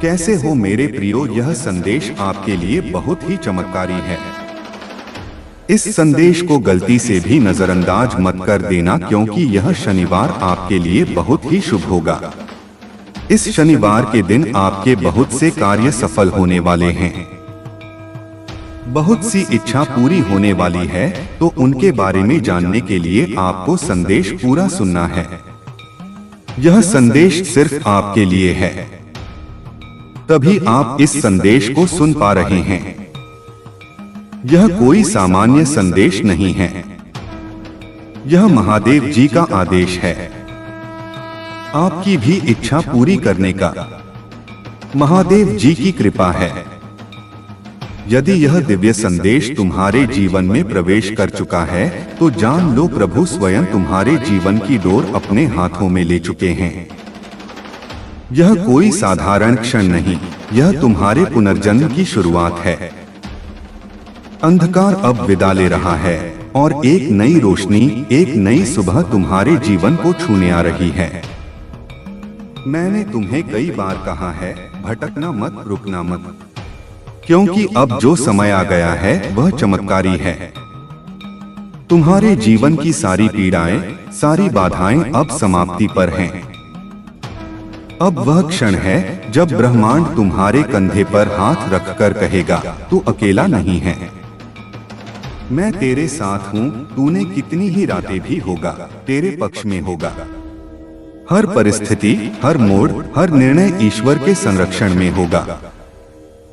कैसे हो मेरे प्रियो, यह संदेश आपके लिए बहुत ही चमत्कारी है। इस संदेश को गलती से भी नजरअंदाज मत कर देना, क्योंकि यह शनिवार आपके लिए बहुत ही शुभ होगा। इस शनिवार के दिन आपके बहुत से कार्य सफल होने वाले हैं। बहुत सी इच्छा पूरी होने वाली है, तो उनके बारे में जानने के लिए आपको संदेश पूरा सुनना है। यह संदेश सिर्फ आपके लिए है, तभी आप इस संदेश को सुन पा रहे हैं। यह कोई सामान्य संदेश नहीं है, यह महादेव जी का आदेश है आपकी भी इच्छा पूरी करने का। महादेव जी की कृपा है। यदि यह दिव्य संदेश तुम्हारे जीवन में प्रवेश कर चुका है, तो जान लो प्रभु स्वयं तुम्हारे जीवन की डोर अपने हाथों में ले चुके हैं। यह कोई साधारण क्षण नहीं, यह तुम्हारे पुनर्जन्म की शुरुआत है। अंधकार अब विदा ले रहा है और एक नई रोशनी, एक नई सुबह तुम्हारे जीवन को छूने आ रही है। मैंने तुम्हें कई बार कहा है, भटकना मत, रुकना मत, क्योंकि अब जो समय आ गया है वह चमत्कारी है। तुम्हारे जीवन की सारी पीड़ाएं, सारी बाधाएं अब समाप्ति पर हैं। अब वह क्षण है जब ब्रह्मांड तुम्हारे कंधे पर हाथ रखकर कहेगा, तू अकेला नहीं है, मैं तेरे साथ हूँ। तूने कितनी ही रातें भी होगा, तेरे पक्ष में होगा। हर परिस्थिति, हर मोड़, हर निर्णय ईश्वर के संरक्षण में होगा।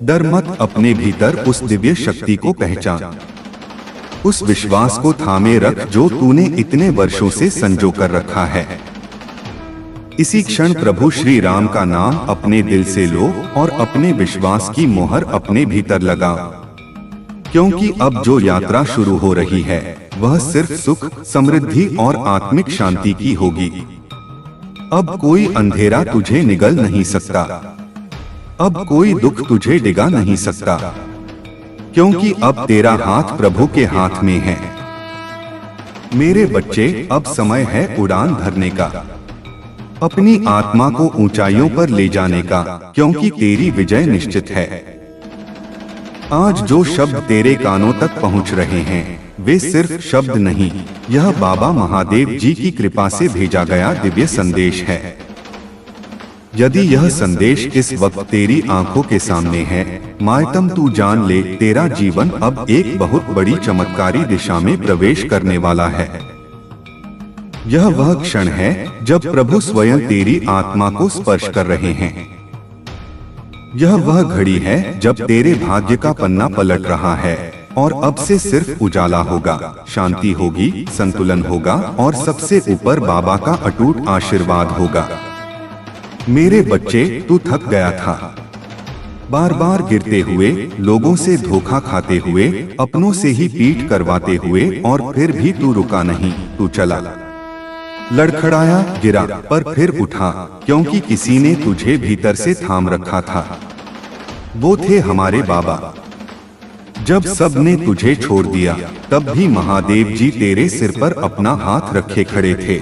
डर मत, अपने भीतर उस दिव्य शक्ति को पहचान, उस विश्वास को थामे रख जो तूने इतने वर्षों से संजो कर रखा है। इसी क्षण प्रभु श्री राम का नाम अपने दिल से लो और अपने विश्वास की मोहर अपने भीतर लगाओ, क्योंकि अब जो यात्रा शुरू हो रही है वह सिर्फ सुख, समृद्धि और आत्मिक शांति की होगी। अब कोई अंधेरा तुझे निगल नहीं सकता, अब कोई दुख तुझे डिगा नहीं सकता, क्योंकि अब तेरा हाथ प्रभु के हाथ में है। मेरे बच्चे, अब समय है उड़ान भरने का, अपनी आत्मा को ऊंचाइयों पर ले जाने का, क्योंकि तेरी विजय निश्चित है। आज जो शब्द तेरे कानों तक पहुंच रहे हैं वे सिर्फ शब्द नहीं, यह बाबा महादेव जी की कृपा से भेजा गया दिव्य संदेश है। यदि यह संदेश इस वक्त तेरी आंखों के सामने है, मायतम तू जान ले, तेरा जीवन अब एक बहुत बड़ी चमत्कारी दिशा में प्रवेश करने वाला है। यह वह क्षण है जब प्रभु स्वयं तेरी आत्मा को स्पर्श कर रहे हैं। यह वह घड़ी है जब तेरे भाग्य का पन्ना पलट रहा है और अब से सिर्फ उजाला होगा, शांति होगी, संतुलन होगा और सबसे ऊपर बाबा का अटूट आशीर्वाद होगा। मेरे बच्चे, तू थक गया था, बार बार गिरते हुए, लोगों से धोखा खाते हुए, अपनों से ही पीठ करवाते हुए, और फिर भी तू रुका नहीं, तू चला, लड़खड़ाया, गिरा, पर फिर उठा, क्योंकि किसी ने तुझे भीतर से थाम रखा था। वो थे हमारे बाबा। जब सब ने तुझे छोड़ दिया, तब भी महादेव जी तेरे सिर पर अपना हाथ रखे खड़े थे।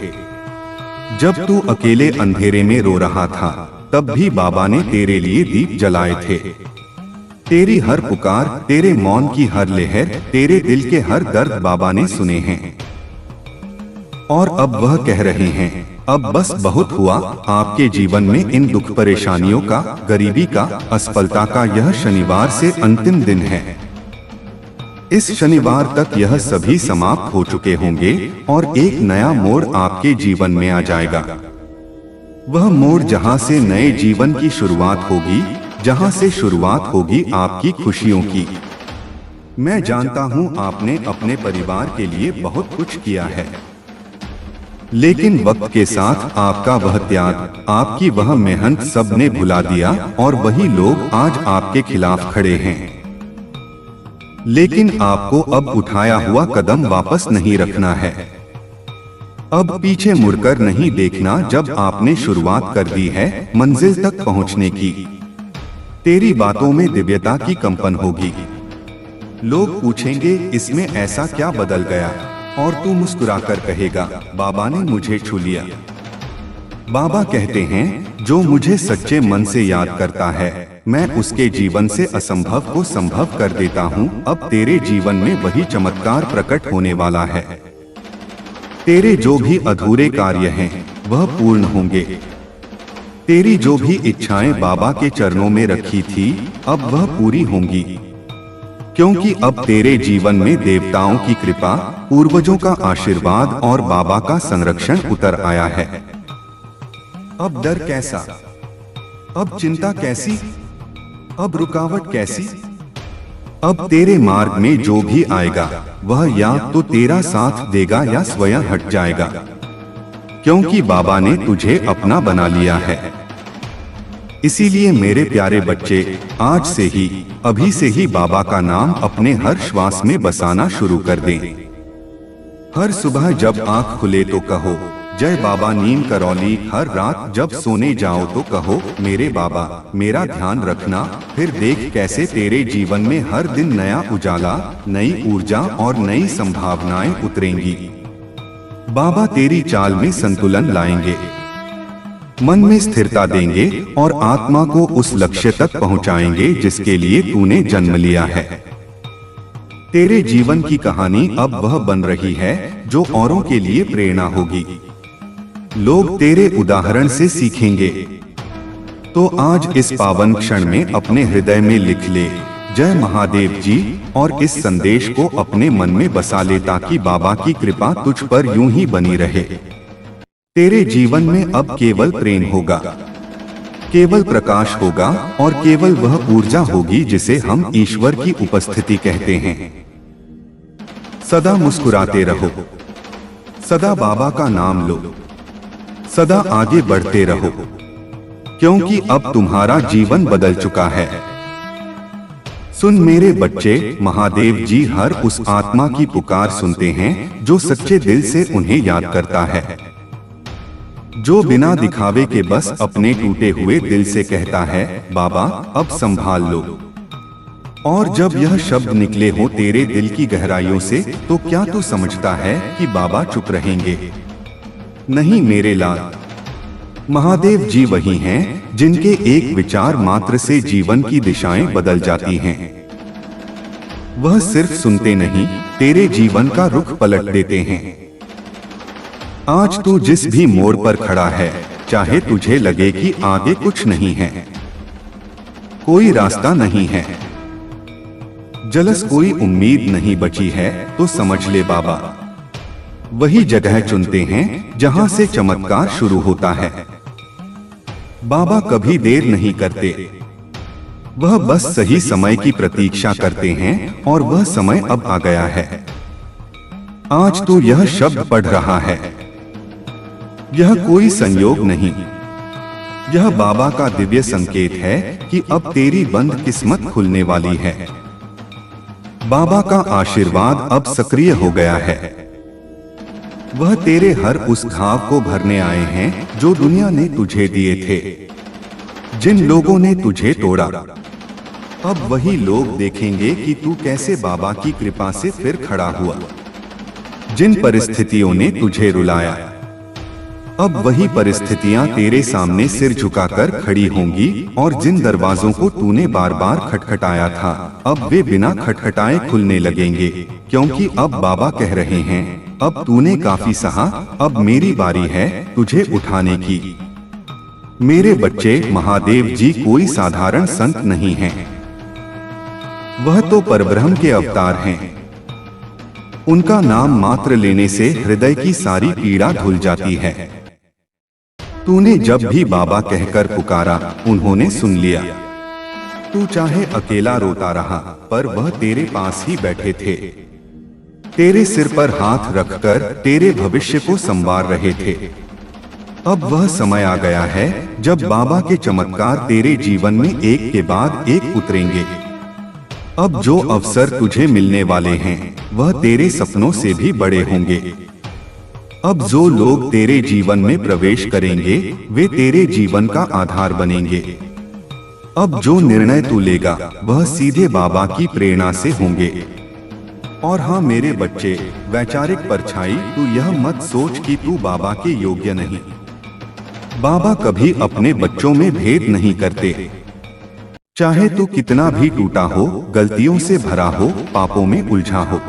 जब तू अकेले अंधेरे में रो रहा था, तब भी बाबा ने तेरे लिए दीप जलाए थे। तेरी हर पुकार, तेरे मौन की हर लहर, तेरे दिल के हर दर्द बाबा ने सुने हैं। और अब वह कह रहे हैं, अब बस बहुत हुआ। आपके जीवन में इन दुख परेशानियों का, गरीबी का, असफलता का यह शनिवार से अंतिम दिन है। इस शनिवार तक यह सभी समाप्त हो चुके होंगे और एक नया मोड़ आपके जीवन में आ जाएगा। वह मोड़ जहां से नए जीवन की शुरुआत होगी, जहां से शुरुआत होगी आपकी खुशियों की। मैं जानता हूं आपने अपने परिवार के लिए बहुत कुछ किया है, लेकिन वक्त के साथ आपका वह त्याग, आपकी वह मेहनत सब ने भुला दिया और वही लोग आज आपके खिलाफ खड़े हैं। लेकिन आपको अब उठाया हुआ कदम वापस नहीं रखना है। अब पीछे मुड़कर नहीं देखना। जब आपने शुरुआत कर दी है मंजिल तक पहुंचने की, तेरी बातों में दिव्यता की कंपन होगी। लोग पूछेंगे, इसमें ऐसा क्या बदल गया, और तू मुस्कुराकर कहेगा, बाबा ने मुझे छू लिया। बाबा कहते हैं, जो मुझे सच्चे मन से याद करता है, मैं उसके जीवन से असंभव को संभव कर देता हूँ। अब तेरे जीवन में वही चमत्कार प्रकट होने वाला है। तेरे जो भी अधूरे कार्य हैं, वह पूर्ण होंगे। तेरी जो भी इच्छाएं बाबा के चरणों में रखी थी, अब वह पूरी होंगी, क्योंकि अब तेरे जीवन में देवताओं की कृपा, पूर्वजों का आशीर्वाद और बाबा का संरक्षण उतर आया है। अब डर कैसा? अब चिंता कैसी? अब रुकावट कैसी? अब तेरे मार्ग में जो भी आएगा, वह या तो तेरा साथ देगा या स्वयं हट जाएगा, क्योंकि बाबा ने तुझे अपना बना लिया है। इसीलिए मेरे प्यारे बच्चे, आज से ही, अभी से ही बाबा का नाम अपने हर श्वास में बसाना शुरू कर दें। हर सुबह जब आंख खुले तो कहो, जय बाबा नीम करौली। हर रात जब सोने जाओ तो कहो, मेरे बाबा मेरा ध्यान रखना। फिर देख कैसे तेरे जीवन में हर दिन नया उजाला, नई ऊर्जा और नई संभावनाएं उतरेंगी। बाबा तेरी चाल में संतुलन लाएंगे, मन में स्थिरता देंगे और आत्मा को उस लक्ष्य तक पहुंचाएंगे जिसके लिए तूने जन्म लिया है। तेरे जीवन की कहानी अब वह बन रही है जो औरों के लिए प्रेरणा होगी। लोग तेरे उदाहरण से सीखेंगे। तो आज इस पावन क्षण में अपने हृदय में लिख ले, जय महादेव जी, और इस संदेश को अपने मन में बसा ले ताकि बाबा की कृपा तुझ पर यूं ही बनी रहे। तेरे जीवन में अब केवल प्रेम होगा, केवल प्रकाश होगा और केवल वह ऊर्जा होगी जिसे हम ईश्वर की उपस्थिति कहते हैं। सदा मुस्कुराते रहो, सदा बाबा का नाम लो, सदा आगे बढ़ते रहो, क्योंकि अब तुम्हारा जीवन बदल चुका है। सुन मेरे बच्चे, महादेव जी हर उस आत्मा की पुकार सुनते हैं जो सच्चे दिल से उन्हें याद करता है, जो बिना दिखावे के बस अपने टूटे हुए दिल से कहता है, बाबा अब संभाल लो। और जब यह शब्द निकले हो तेरे दिल की गहराइयों से, तो क्या तू समझता है कि बाबा चुप रहेंगे? नहीं मेरे लाल, महादेव जी वही हैं जिनके एक विचार मात्र से जीवन की दिशाएं बदल जाती हैं। वह सिर्फ सुनते नहीं, तेरे जीवन का रुख पलट देते हैं। आज तू जिस भी मोड़ पर खड़ा है, चाहे तुझे लगे कि आगे कुछ नहीं है, कोई रास्ता नहीं है, जलस कोई उम्मीद नहीं बची है, तो समझ ले बाबा वही जगह चुनते हैं जहां से चमत्कार शुरू होता है। बाबा कभी देर नहीं करते, वह बस सही समय की प्रतीक्षा करते हैं और वह समय अब आ गया है। आज तू यह शब्द पढ़ रहा है, यह कोई संयोग नहीं, यह बाबा का दिव्य संकेत है कि अब तेरी बंद किस्मत खुलने वाली है। बाबा का आशीर्वाद अब सक्रिय हो गया है। वह तेरे हर उस घाव को भरने आए हैं जो दुनिया ने तुझे दिए थे, जिन लोगों ने तुझे तोड़ा। अब वही लोग देखेंगे कि तू कैसे बाबा की कृपा से फिर खड़ा हुआ। जिन परिस्थितियों ने तुझे रुलाया, अब वही परिस्थितियां तेरे सामने सिर झुकाकर खड़ी होंगी, और जिन दरवाजों को तूने बार बार खटखटाया था, अब वे बिना खटखटाए खुलने लगेंगे, क्योंकि अब बाबा कह रहे हैं, अब तूने काफी सहा, अब मेरी बारी है तुझे उठाने की। मेरे बच्चे, महादेव जी कोई साधारण संत नहीं हैं, वह तो परब्रह्म के अवतार हैं। उनका नाम मात्र लेने से हृदय की सारी पीड़ा धुल जाती है। तूने जब भी बाबा कहकर पुकारा, उन्होंने सुन लिया। तू चाहे अकेला रोता रहा, पर वह तेरे पास ही बैठे थे, तेरे सिर पर हाथ रखकर तेरे भविष्य को संवार रहे थे। अब वह समय आ गया है जब बाबा के चमत्कार तेरे जीवन में एक के बाद एक उतरेंगे। अब जो अवसर तुझे मिलने वाले हैं, वह तेरे सपनों से भी बड़े होंगे। अब जो लोग तेरे जीवन में प्रवेश करेंगे, वे तेरे जीवन का आधार बनेंगे। अब जो निर्णय तू लेगा, वह सीधे बाबा की प्रेरणा से होंगे। और हाँ मेरे बच्चे, वैचारिक परछाई, तू यह मत सोच कि तू बाबा के योग्य नहीं। बाबा कभी अपने बच्चों में भेद नहीं करते। चाहे तू कितना भी टूटा हो, गलतियों से भरा हो, पापों में उलझा हो,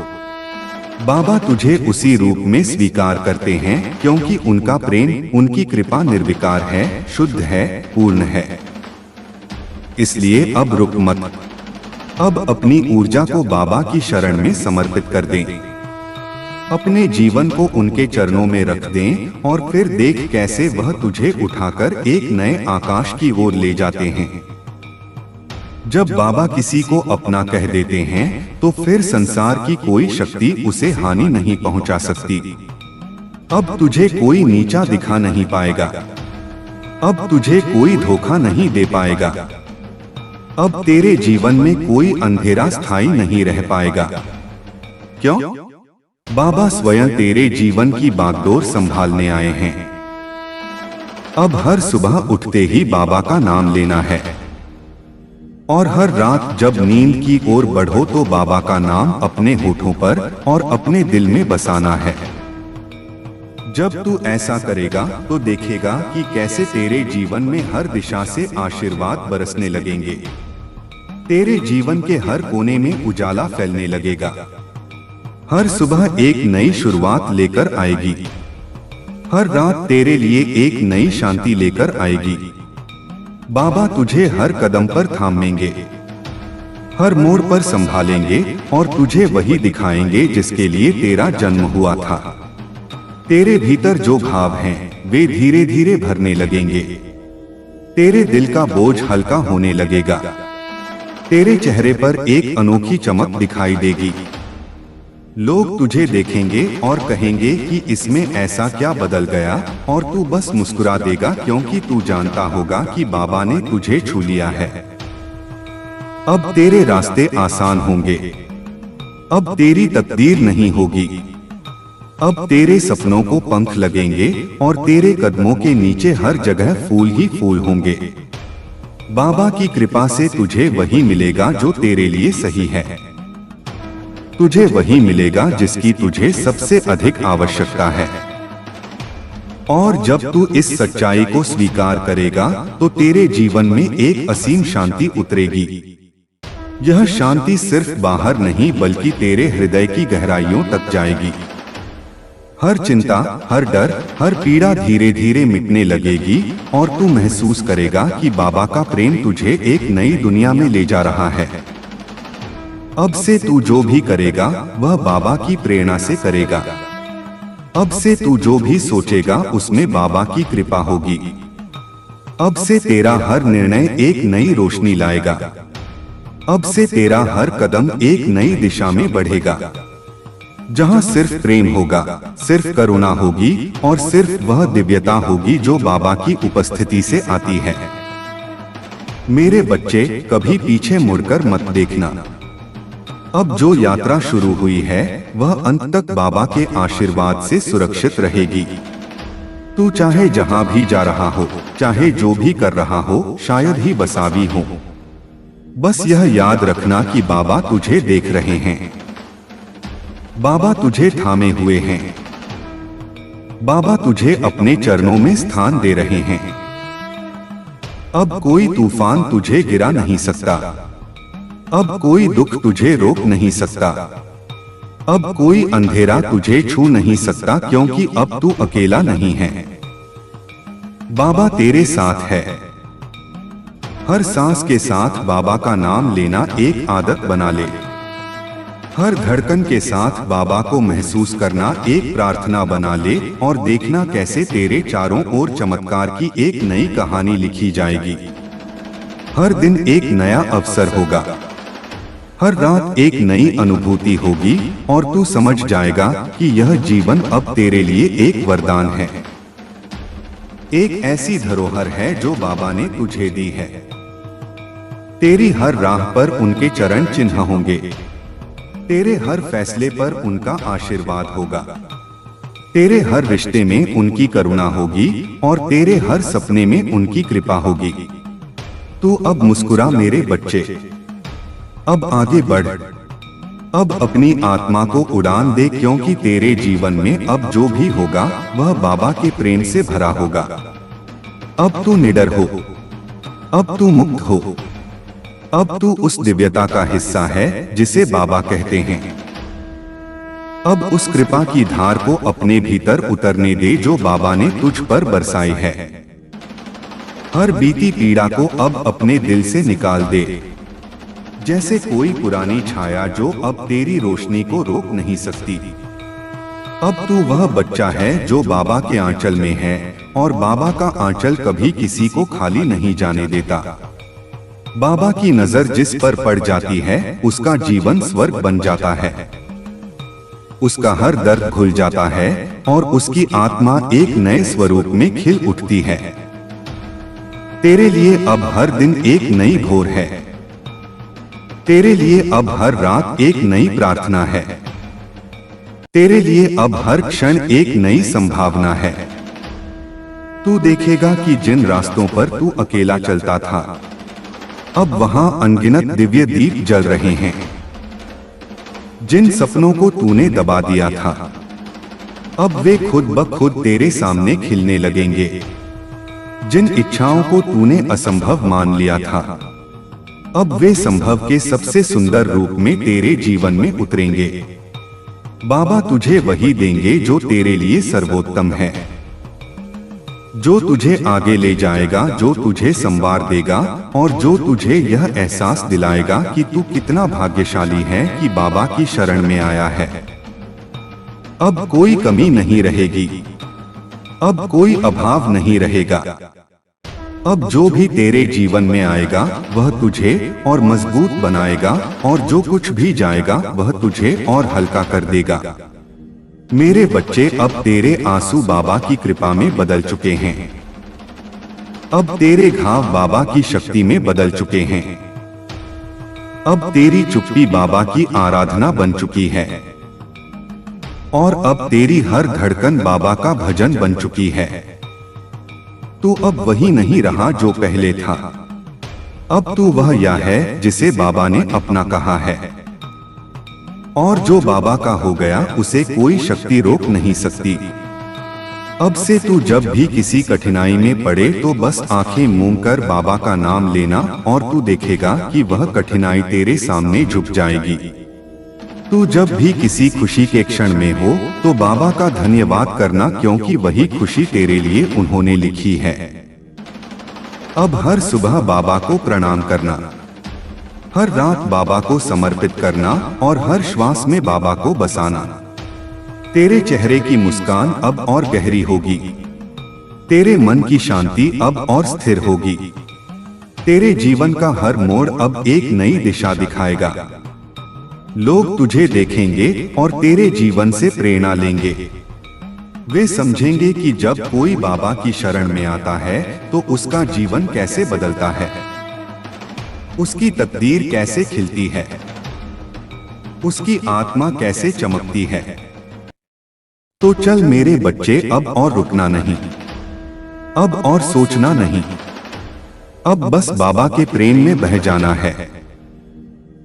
बाबा तुझे उसी रूप में स्वीकार करते हैं, क्योंकि उनका प्रेम, उनकी कृपा निर्विकार है, शुद्ध है, पूर्ण है। इसलिए अब रुक मत। अब अपनी ऊर्जा को बाबा की शरण में समर्पित कर दें। अपने जीवन को उनके चरणों में रख दें और फिर देख कैसे वह तुझे उठाकर एक नए आकाश की ओर ले जाते हैं। जब बाबा किसी को अपना कह देते हैं तो फिर संसार की कोई शक्ति उसे हानि नहीं पहुंचा सकती। अब तुझे कोई नीचा दिखा नहीं पाएगा। अब तुझे कोई धोखा नहीं दे पाएगा। अब तेरे जीवन में कोई अंधेरा स्थायी नहीं रह पाएगा। क्यों? बाबा स्वयं तेरे जीवन की बागडोर संभालने आए हैं। अब हर सुबह उठते ही बाबा का नाम लेना है और हर रात जब नींद की ओर बढ़ो तो बाबा का नाम अपने होठों पर और अपने दिल में बसाना है। जब तू ऐसा करेगा तो देखेगा कि कैसे तेरे जीवन में हर दिशा से आशीर्वाद बरसने लगेंगे। तेरे जीवन के हर कोने में उजाला फैलने लगेगा। हर सुबह एक नई शुरुआत लेकर आएगी। हर रात तेरे लिए एक नई शांति लेकर आएगी। बाबा तुझे हर कदम पर थामेंगे, हर मोड़ पर संभालेंगे और तुझे वही दिखाएंगे जिसके लिए तेरा जन्म हुआ था। तेरे भीतर जो भाव हैं, वे धीरे धीरे भरने लगेंगे। तेरे दिल का बोझ हल्का होने लगेगा। तेरे चेहरे पर एक अनोखी चमक दिखाई देगी। लोग तुझे देखेंगे और कहेंगे कि इसमें ऐसा क्या बदल गया, और तू बस मुस्कुरा देगा क्योंकि तू जानता होगा कि बाबा ने तुझे छू लिया है। अब तेरे रास्ते आसान होंगे। अब तेरी तकदीर नहीं होगी। अब तेरे सपनों को पंख लगेंगे और तेरे कदमों के नीचे हर जगह फूल ही फूल होंगे। बाबा की कृपा से तुझे वही मिलेगा जो तेरे लिए सही है। तुझे वही मिलेगा जिसकी तुझे सबसे अधिक आवश्यकता है। और जब तू इस सच्चाई को स्वीकार करेगा तो तेरे जीवन में एक असीम शांति उतरेगी। यह शांति सिर्फ बाहर नहीं बल्कि तेरे हृदय की गहराइयों तक जाएगी। हर चिंता, हर डर, हर पीड़ा धीरे धीरे मिटने लगेगी और तू महसूस करेगा कि बाबा का प्रेम तुझे एक नई दुनिया में ले जा रहा है। अब से तू जो भी करेगा वह बाबा की प्रेरणा से करेगा। अब से तू जो भी सोचेगा उसमें बाबा की कृपा होगी। अब से तेरा हर निर्णय एक नई रोशनी लाएगा। अब से तेरा हर कदम एक नई दिशा में बढ़ेगा, जहां सिर्फ प्रेम होगा, सिर्फ करुणा होगी और सिर्फ वह दिव्यता होगी जो बाबा की उपस्थिति से आती है। मेरे बच्चे, कभी पीछे मुड़कर मत देखना। अब जो यात्रा शुरू हुई है वह अंत तक बाबा के आशीर्वाद से सुरक्षित रहेगी। तू चाहे जहां भी जा रहा हो, चाहे जो भी कर रहा हो, शायद ही बसावी हो, बस यह याद रखना कि बाबा तुझे देख रहे हैं। बाबा तुझे थामे हुए हैं। बाबा तुझे अपने चरणों में स्थान दे रहे हैं। अब कोई तूफान तुझे गिरा नहीं सकता। अब कोई दुख तुझे रोक नहीं सकता। अब कोई अंधेरा तुझे छू नहीं सकता, क्योंकि अब तू अकेला नहीं है। बाबा तेरे साथ है। हर सांस के साथ बाबा का नाम लेना एक आदत बना ले। हर धड़कन के साथ बाबा को महसूस करना एक प्रार्थना बना ले और देखना कैसे तेरे चारों ओर चमत्कार की एक नई कहानी लिखी जाएगी। हर दिन एक नया अवसर होगा। हर रात एक नई अनुभूति होगी और तू समझ जाएगा कि यह जीवन अब तेरे लिए एक वरदान है। एक ऐसी धरोहर है जो बाबा ने तुझे दी है। तेरी हर राह पर उनके चरण चिन्ह होंगे। तेरे हर फैसले पर उनका आशीर्वाद होगा। तेरे हर रिश्ते में उनकी करुणा होगी और तेरे हर सपने में उनकी कृपा होगी। तू अब मुस्कुरा मेरे बच्चे। अब आगे बढ़। अब अपनी आत्मा को उड़ान दे, क्योंकि तेरे जीवन में अब जो भी होगा वह बाबा के प्रेम से भरा होगा। अब तू निडर हो, अब तू मुक्त हो, अब तू उस दिव्यता का हिस्सा है जिसे बाबा कहते हैं। अब उस कृपा की धार को अपने भीतर उतरने दे जो बाबा ने तुझ पर बरसाई है। हर बीती पीड़ा को अब अपने दिल से निकाल दे, जैसे कोई पुरानी छाया जो अब तेरी रोशनी को रोक नहीं सकती। अब तू वह बच्चा है जो बाबा के आंचल में है, और बाबा का आंचल कभी किसी को खाली नहीं जाने देता। बाबा की नजर जिस पर पड़ जाती है उसका जीवन स्वर्ग बन जाता है। उसका हर दर्द घुल जाता है और उसकी आत्मा एक नए स्वरूप में खिल उठती है। तेरे लिए अब हर दिन एक नई भोर है, तेरे लिए अब हर रात एक नई प्रार्थना है, तेरे लिए अब हर क्षण एक नई संभावना है। तू देखेगा कि जिन रास्तों पर तू अकेला चलता था, अब वहां अनगिनत दिव्य दीप जल रहे हैं। जिन सपनों को तूने दबा दिया था, अब वे खुद ब खुद तेरे सामने खिलने लगेंगे। जिन इच्छाओं को तूने असंभव मान लिया था, अब वे संभव के सबसे सुंदर रूप में तेरे जीवन में उतरेंगे। बाबा तुझे वही देंगे जो तेरे लिए सर्वोत्तम है, जो तुझे आगे ले जाएगा, जो तुझे संवार देगा और जो तुझे यह एहसास दिलाएगा कि तू कितना भाग्यशाली है कि बाबा की शरण में आया है। अब कोई कमी नहीं रहेगी, अब कोई अभाव नहीं रहेगा। अब जो भी तेरे जीवन में आएगा वह तुझे और मजबूत बनाएगा, और जो कुछ भी जाएगा वह तुझे और हल्का कर देगा। मेरे बच्चे, अब तेरे आंसू बाबा की कृपा में बदल चुके हैं। अब तेरे घाव बाबा की शक्ति में बदल चुके हैं। अब तेरी चुप्पी बाबा की आराधना बन चुकी है, और अब तेरी हर धड़कन बाबा का भजन बन चुकी है। तू अब वही नहीं रहा जो पहले था, अब तू वह या है जिसे बाबा ने अपना कहा है। और जो बाबा का हो गया उसे कोई शक्ति रोक नहीं सकती। अब से तू जब भी किसी कठिनाई में पड़े तो बस आंखें मूंद कर बाबा का नाम लेना, और तू देखेगा कि वह कठिनाई तेरे सामने झुक जाएगी। तू जब भी किसी खुशी के क्षण में हो तो बाबा का धन्यवाद करना, क्योंकि वही खुशी तेरे लिए उन्होंने लिखी है। अब हर सुबह बाबा को प्रणाम करना, हर रात बाबा को समर्पित करना, और हर श्वास में बाबा को बसाना। तेरे चेहरे की मुस्कान अब और गहरी होगी, तेरे मन की शांति अब और स्थिर होगी। तेरे जीवन का हर मोड़ अब एक नई दिशा दिखाएगा। लोग तुझे देखेंगे और तेरे जीवन से प्रेरणा लेंगे। वे समझेंगे कि जब कोई बाबा की शरण में आता है तो उसका जीवन कैसे बदलता है, उसकी तकदीर कैसे खिलती है, उसकी आत्मा कैसे चमकती है। तो चल मेरे बच्चे, अब और रुकना नहीं, अब और सोचना नहीं, अब बस बाबा के प्रेम में बह जाना है।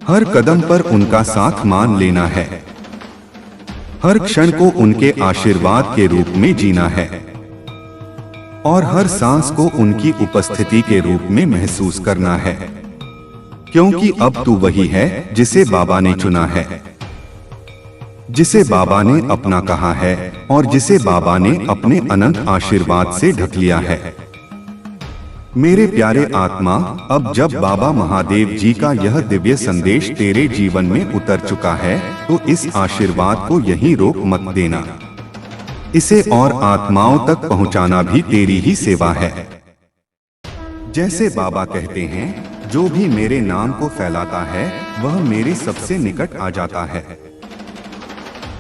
हर कदम पर उनका साथ मान लेना है, हर क्षण को उनके आशीर्वाद के रूप में जीना है, और हर सांस को उनकी उपस्थिति के रूप में महसूस करना है। क्योंकि अब तू वही है जिसे बाबा ने चुना है, जिसे बाबा ने अपना कहा है, और जिसे बाबा ने अपने अनंत आशीर्वाद से ढक लिया है। मेरे प्यारे आत्मा, अब जब बाबा महादेव जी का यह दिव्य संदेश तेरे जीवन में उतर चुका है तो इस आशीर्वाद को यहीं रोक मत देना। इसे और आत्माओं तक पहुंचाना भी तेरी ही सेवा है। जैसे बाबा कहते हैं, जो भी मेरे नाम को फैलाता है वह मेरे सबसे निकट आ जाता है।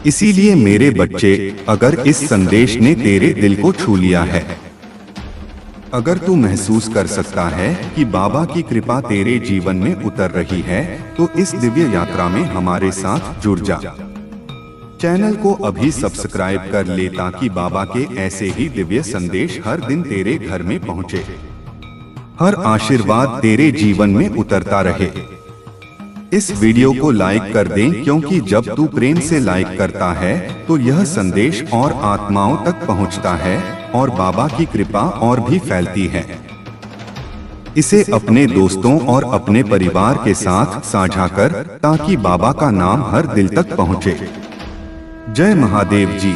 इसीलिए मेरे बच्चे, अगर इस संदेश ने तेरे दिल को छू लिया है, अगर तू महसूस कर सकता है कि बाबा की कृपा तेरे जीवन में उतर रही है, तो इस दिव्य यात्रा में हमारे साथ जुड़ जा। चैनल को अभी सब्सक्राइब कर ले ताकि बाबा के ऐसे ही दिव्य संदेश हर दिन तेरे घर में पहुंचे, हर आशीर्वाद तेरे जीवन में उतरता रहे। इस वीडियो को लाइक कर दें, क्योंकि जब तू प्रेम से लाइक करता है तो यह संदेश और आत्माओं तक पहुंचता है और बाबा की कृपा और भी फैलती है। इसे अपने दोस्तों और अपने परिवार के साथ साझा कर, ताकि बाबा का नाम हर दिल तक पहुंचे। जय महादेव जी।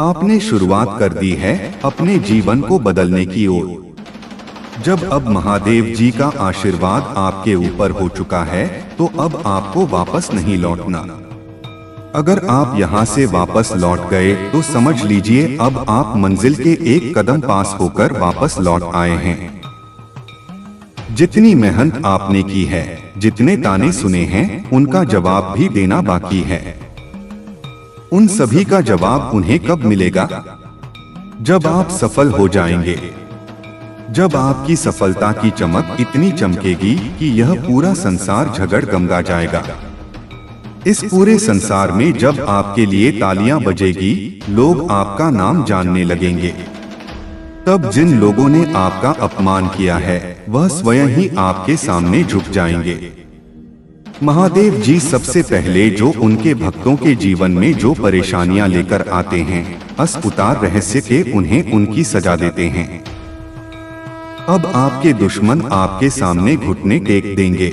आपने शुरुआत कर दी है अपने जीवन को बदलने की ओर। जब अब महादेव जी का आशीर्वाद आपके ऊपर हो चुका है, तो अब आपको वापस नहीं लौटना। अगर आप यहाँ से वापस लौट गए तो समझ लीजिए अब आप मंजिल के एक कदम पास होकर वापस लौट आए हैं। जितनी मेहनत आपने की है, जितने ताने सुने हैं, उनका जवाब भी देना बाकी है। उन सभी का जवाब उन्हें कब मिलेगा? जब आप सफल हो जाएंगे। जब आपकी सफलता की चमक इतनी चमकेगी कि यह पूरा संसार झगड़ गमगा जाएगा। इस पूरे संसार में जब आपके लिए तालियां बजेगी, लोग आपका नाम जानने लगेंगे। तब जिन लोगों ने आपका अपमान किया है, वह स्वयं ही आपके सामने झुक जाएंगे। महादेव जी सबसे पहले जो उनके भक्तों के जीवन में जो परेशानियां लेकर आते हैं, अस्पताल रहस्य के उन्हें उनकी सजा देते हैं। अब आपके दुश्मन आपके सामने घुटने टेक देंगे,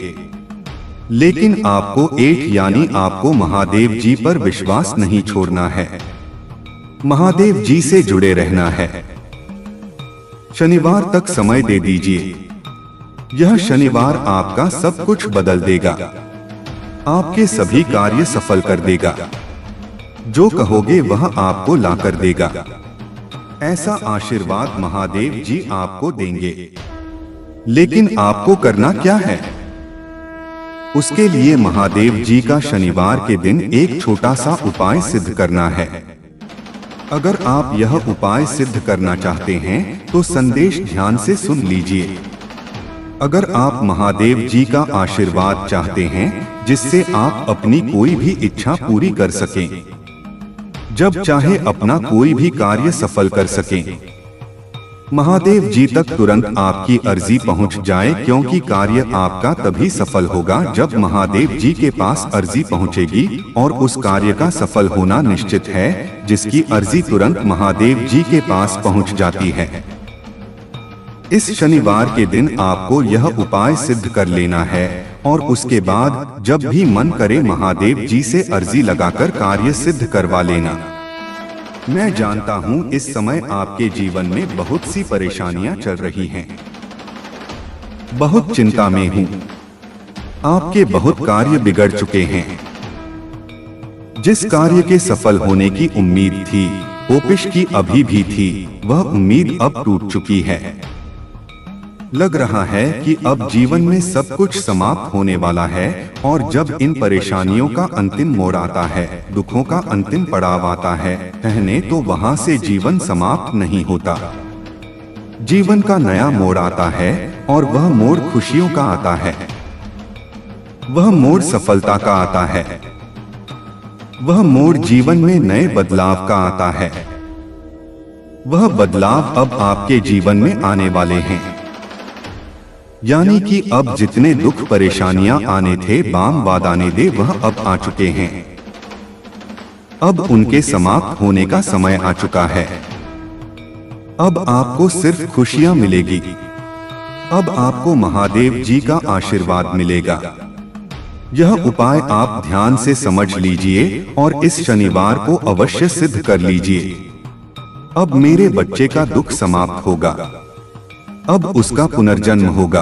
लेकिन आपको यानी आपको महादेव जी पर विश्वास नहीं छोड़ना है। महादेव जी से जुड़े रहना है। शनिवार तक समय दे दीजिए। यह शनिवार आपका सब कुछ बदल देगा। आपके सभी कार्य सफल कर देगा। जो कहोगे वह आपको ला कर देगा। ऐसा आशीर्वाद महादेव जी आपको देंगे। लेकिन आपको करना क्या है? उसके लिए महादेव जी का शनिवार के दिन एक छोटा सा उपाय सिद्ध करना है। अगर आप यह उपाय सिद्ध करना चाहते हैं तो संदेश ध्यान से सुन लीजिए। अगर आप महादेव जी का आशीर्वाद चाहते हैं जिससे आप अपनी कोई भी इच्छा पूरी कर सकें, जब चाहे अपना कोई भी कार्य सफल कर सकें, महादेव जी तक तुरंत आपकी अर्जी पहुंच जाए, क्योंकि कार्य आपका तभी सफल होगा जब महादेव जी के पास अर्जी पहुंचेगी, और उस कार्य का सफल होना निश्चित है जिसकी अर्जी तुरंत महादेव जी के पास पहुंच जाती है। इस शनिवार के दिन आपको यह उपाय सिद्ध कर लेना है, और उसके बाद जब भी मन करे महादेव जी से अर्जी लगाकर कार्य सिद्ध करवा लेना। मैं जानता हूँ इस समय आपके जीवन में बहुत सी परेशानियां चल रही हैं। बहुत चिंता में हूँ। आपके बहुत कार्य बिगड़ चुके हैं। जिस कार्य के सफल होने की उम्मीद थी, कोशिश की अभी भी थी, वह उम्मीद अब टूट चुकी है। लग रहा है कि अब जीवन में सब कुछ समाप्त होने वाला है, और जब इन परेशानियों का अंतिम मोड़ आता है, दुखों का अंतिम पड़ाव आता है, कहने तो वहां से जीवन समाप्त नहीं होता। जीवन का नया मोड़ आता है, और वह मोड़ खुशियों का आता है। वह मोड़ सफलता का आता है। वह मोड़ जीवन में नए बदलाव का आता है। वह बदलाव अब आपके जीवन में आने वाले हैं। यानी कि अब जितने दुख परेशानियां आने थे, बाम वादाने दे, वह अब आ चुके हैं। अब उनके समाप्त होने का समय आ चुका है। अब आपको सिर्फ खुशियां मिलेगी। अब आपको महादेव जी का आशीर्वाद मिलेगा। यह उपाय आप ध्यान से समझ लीजिए और इस शनिवार को अवश्य सिद्ध कर लीजिए। अब मेरे बच्चे का दुख समाप्त होगा। अब उसका पुनर्जन्म होगा।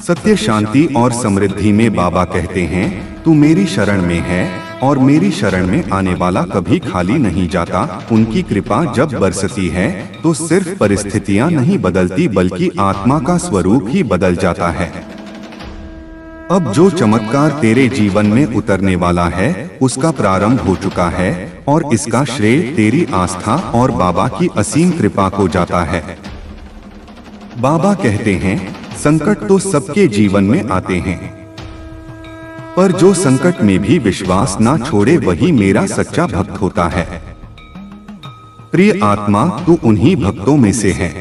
सत्य, शांति और समृद्धि में बाबा कहते हैं, तू मेरी शरण में है, और मेरी शरण में आने वाला कभी खाली नहीं जाता। उनकी कृपा जब बरसती है तो सिर्फ परिस्थितियां नहीं बदलती, बल्कि आत्मा का स्वरूप ही बदल जाता है। अब जो चमत्कार तेरे जीवन में उतरने वाला है, उसका प्रारंभ हो चुका है, और इसका श्रेय तेरी आस्था और बाबा की असीम कृपा को जाता है। बाबा कहते हैं, संकट तो सबके जीवन में आते हैं, पर जो संकट में भी विश्वास ना छोड़े वही मेरा सच्चा भक्त होता है। प्रिय आत्मा, तू उन्हीं भक्तों में से है।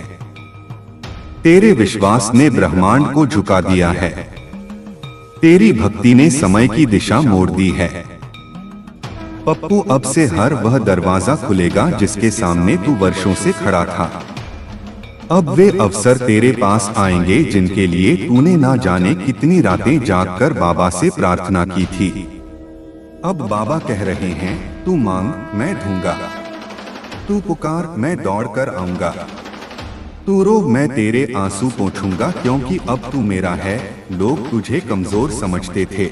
तेरे विश्वास ने ब्रह्मांड को झुका दिया है। तेरी भक्ति ने समय की दिशा मोड़ दी है। पप्पू, अब से हर वह दरवाजा खुलेगा जिसके सामने तू वर्षों से खड़ा था। अब वे अवसर तेरे पास आएंगे जिनके लिए तूने ना जाने कितनी रातें जागकर बाबा से प्रार्थना की थी। अब बाबा कह रहे हैं, तू मांग, मैं दूंगा। तू पुकार, मैं दौड़कर आऊंगा। तू रो, मैं तेरे आंसू पोंछूंगा, क्योंकि अब तू मेरा है। लोग तुझे कमजोर समझते थे,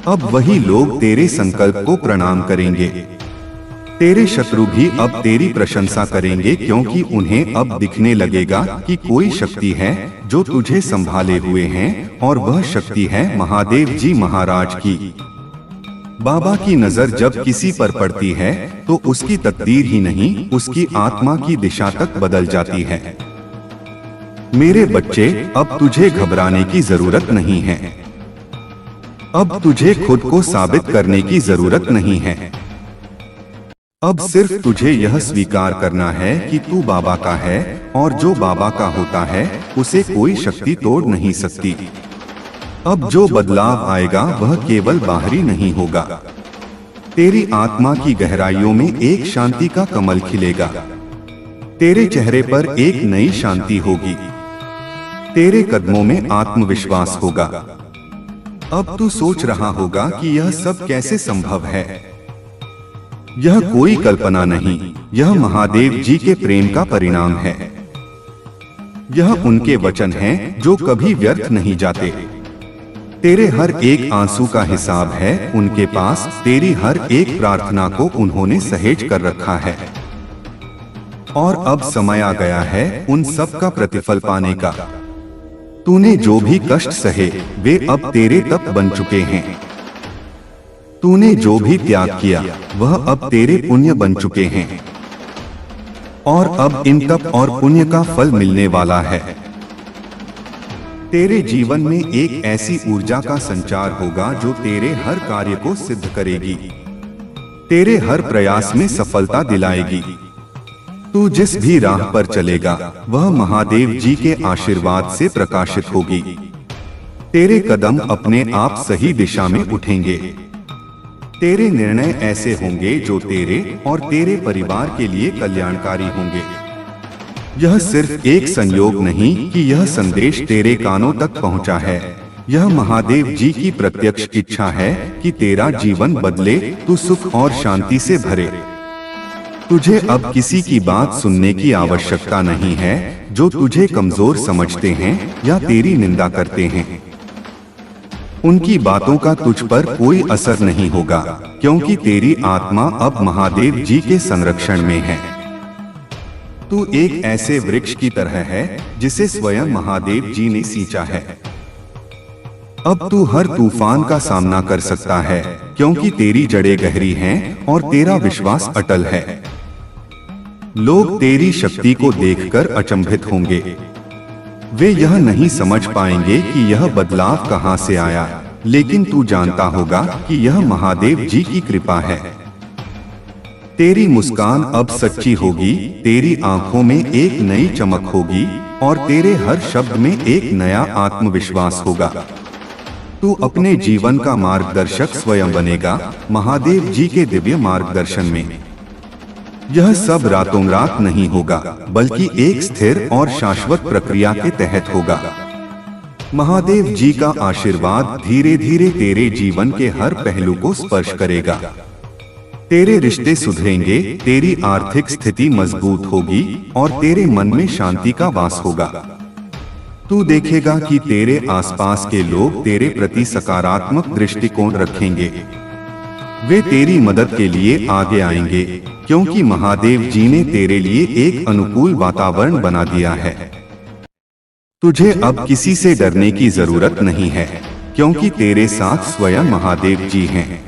अब वही लोग तेरे संकल्प को प्रणाम करेंगे। तेरे शत्रु भी अब तेरी प्रशंसा करेंगे, क्योंकि उन्हें अब दिखने लगेगा कि कोई शक्ति है जो तुझे संभाले हुए है, और वह शक्ति है महादेव जी महाराज की। बाबा की नजर जब किसी पर पड़ती है तो उसकी तकदीर ही नहीं, उसकी आत्मा की दिशा तक बदल जाती है। मेरे बच्चे, अब तुझे घबराने की जरूरत नहीं है। अब तुझे खुद को साबित करने की जरूरत नहीं है। अब सिर्फ तुझे यह स्वीकार करना है कि तू बाबा का है, और जो बाबा का होता है उसे कोई शक्ति तोड़ नहीं सकती। अब जो बदलाव आएगा वह केवल बाहरी नहीं होगा। तेरी आत्मा की गहराइयों में एक शांति का कमल खिलेगा। तेरे चेहरे पर एक नई शांति होगी। तेरे कदमों में आत्मविश्वास होगा। अब तू सोच रहा होगा कि यह सब कैसे संभव है। यह कोई कल्पना नहीं, यह महादेव जी के प्रेम का परिणाम है। यह उनके वचन हैं जो कभी व्यर्थ नहीं जाते। तेरे हर एक आंसू का हिसाब है उनके पास। तेरी हर एक प्रार्थना को उन्होंने सहेज कर रखा है, और अब समय आ गया है उन सब का प्रतिफल पाने का। तूने जो भी कष्ट सहे वे अब तेरे तप बन चुके हैं। तूने जो भी त्याग किया वह अब तेरे पुण्य बन चुके हैं, और अब इन तप और पुण्य का फल मिलने वाला है। तेरे जीवन में एक ऐसी ऊर्जा का संचार होगा जो तेरे हर कार्य को सिद्ध करेगी, तेरे हर प्रयास में सफलता दिलाएगी। तू जिस भी राह पर चलेगा वह महादेव जी के आशीर्वाद से प्रकाशित होगी। तेरे कदम अपने आप सही दिशा में उठेंगे। तेरे निर्णय ऐसे होंगे जो तेरे और तेरे परिवार के लिए कल्याणकारी होंगे। यह सिर्फ एक संयोग नहीं कि यह संदेश तेरे कानों तक पहुंचा है। यह महादेव जी की प्रत्यक्ष इच्छा है कि तेरा जीवन बदले, तू सुख और शांति से भरे। तुझे अब किसी की बात सुनने की आवश्यकता नहीं है जो तुझे कमजोर समझते हैं या तेरी निंदा करते हैं। उनकी बातों का तुझ पर कोई असर नहीं होगा, क्योंकि तेरी आत्मा अब महादेव जी के संरक्षण में है। तू एक ऐसे वृक्ष की तरह है जिसे स्वयं महादेव जी ने सींचा है। अब तू हर तूफान का सामना कर सकता है, क्योंकि तेरी जड़ें गहरी हैं और तेरा विश्वास अटल है। लोग तेरी शक्ति को देखकर अचंभित होंगे। वे यह नहीं समझ पाएंगे कि यह बदलाव कहां से आया, लेकिन तू जानता होगा कि यह महादेव जी की कृपा है। तेरी मुस्कान अब सच्ची होगी, तेरी आंखों में एक नई चमक होगी, और तेरे हर शब्द में एक नया आत्मविश्वास होगा। तू अपने जीवन का मार्गदर्शक स्वयं बनेगा, महादेव जी के दिव्य मार्गदर्शन में। यह सब रातों रात नहीं होगा, बल्कि एक स्थिर और शाश्वत प्रक्रिया के तहत होगा। महादेव जी का आशीर्वाद धीरे धीरे तेरे जीवन के हर पहलू को स्पर्श करेगा। तेरे रिश्ते सुधरेंगे, तेरी आर्थिक स्थिति मजबूत होगी, और तेरे मन में शांति का वास होगा। तू देखेगा कि तेरे आसपास के लोग तेरे प्रति सकारात्मक दृष्टिकोण रखेंगे। वे तेरी मदद के लिए आगे आएंगे, क्योंकि महादेव जी ने तेरे लिए एक अनुकूल वातावरण बना दिया है। तुझे अब किसी से डरने की जरूरत नहीं है, क्योंकि तेरे साथ स्वयं महादेव जी हैं।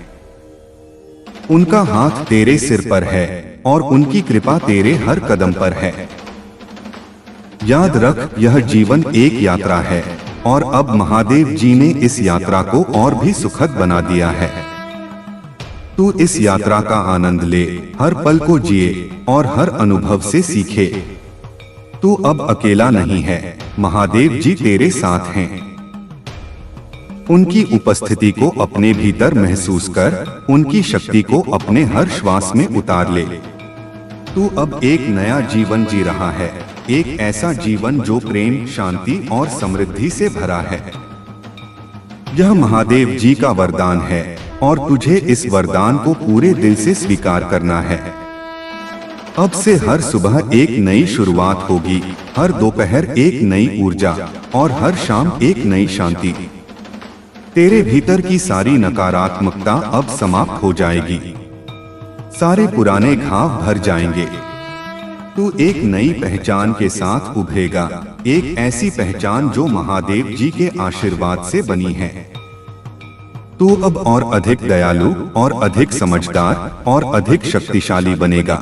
उनका हाथ तेरे सिर पर है, और उनकी कृपा तेरे हर कदम पर है। याद रख, यह जीवन एक यात्रा है, और अब महादेव जी ने इस यात्रा को और भी सुखद बना दिया है। तू इस यात्रा का आनंद ले, हर पल को जिए, और हर अनुभव से सीखे। तू अब अकेला नहीं है, महादेव जी तेरे साथ हैं। उनकी उपस्थिति को अपने भीतर महसूस कर उनकी शक्ति को अपने हर श्वास में उतार ले। तू अब एक नया जीवन जी रहा है, एक ऐसा जीवन जो प्रेम, शांति और समृद्धि से भरा है। यह महादेव जी का वरदान है और तुझे इस वरदान को पूरे दिल से स्वीकार करना है। अब से हर सुबह एक नई शुरुआत होगी, हर दोपहर एक नई ऊर्जा और हर शाम एक नई शांति। तेरे भीतर की सारी नकारात्मकता अब समाप्त हो जाएगी, सारे पुराने घाव भर जाएंगे। तू एक नई पहचान के साथ उभरेगा, एक ऐसी पहचान जो महादेव जी के आशीर्वाद से बनी है। तू अब और अधिक दयालु और अधिक समझदार और अधिक शक्तिशाली बनेगा।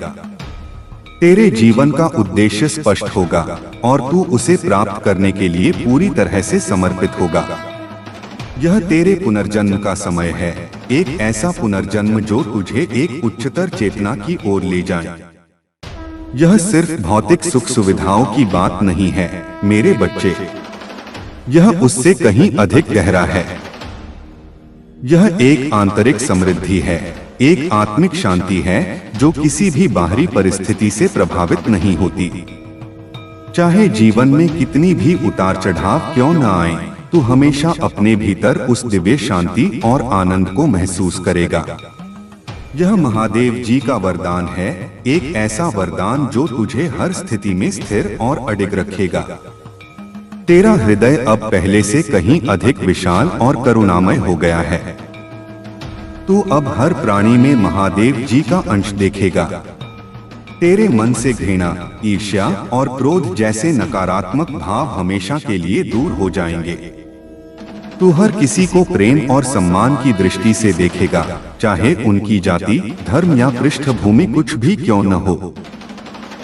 तेरे जीवन का उद्देश्य स्पष्ट होगा और तू उसे प्राप्त करने के लिए पूरी तरह से समर्पित होगा। यह तेरे पुनर्जन्म का समय है, एक ऐसा पुनर्जन्म जो तुझे एक उच्चतर चेतना की ओर ले जाए। यह सिर्फ भौतिक सुख सुविधाओं की बात नहीं है मेरे बच्चे, यह उससे कहीं अधिक गहरा है। यह एक आंतरिक समृद्धि है, एक आत्मिक शांति है जो किसी भी बाहरी परिस्थिति से प्रभावित नहीं होती। चाहे जीवन में कितनी भी उतार चढ़ाव क्यों न आए, तू हमेशा अपने भीतर उस दिव्य शांति और आनंद को महसूस करेगा। यह महादेव जी का वरदान है, एक ऐसा वरदान जो तुझे हर स्थिति में स्थिर और अडिग रखेगा। तेरा हृदय अब पहले से कहीं अधिक विशाल और करुणामय हो गया है। तू अब हर प्राणी में महादेव जी का अंश देखेगा। तेरे मन से घृणा, ईर्ष्या और क्रोध जैसे नकारात्मक भाव हमेशा के लिए दूर हो जाएंगे। तू हर किसी को प्रेम और सम्मान की दृष्टि से देखेगा, चाहे उनकी जाति, धर्म या पृष्ठभूमि कुछ भी क्यों न हो।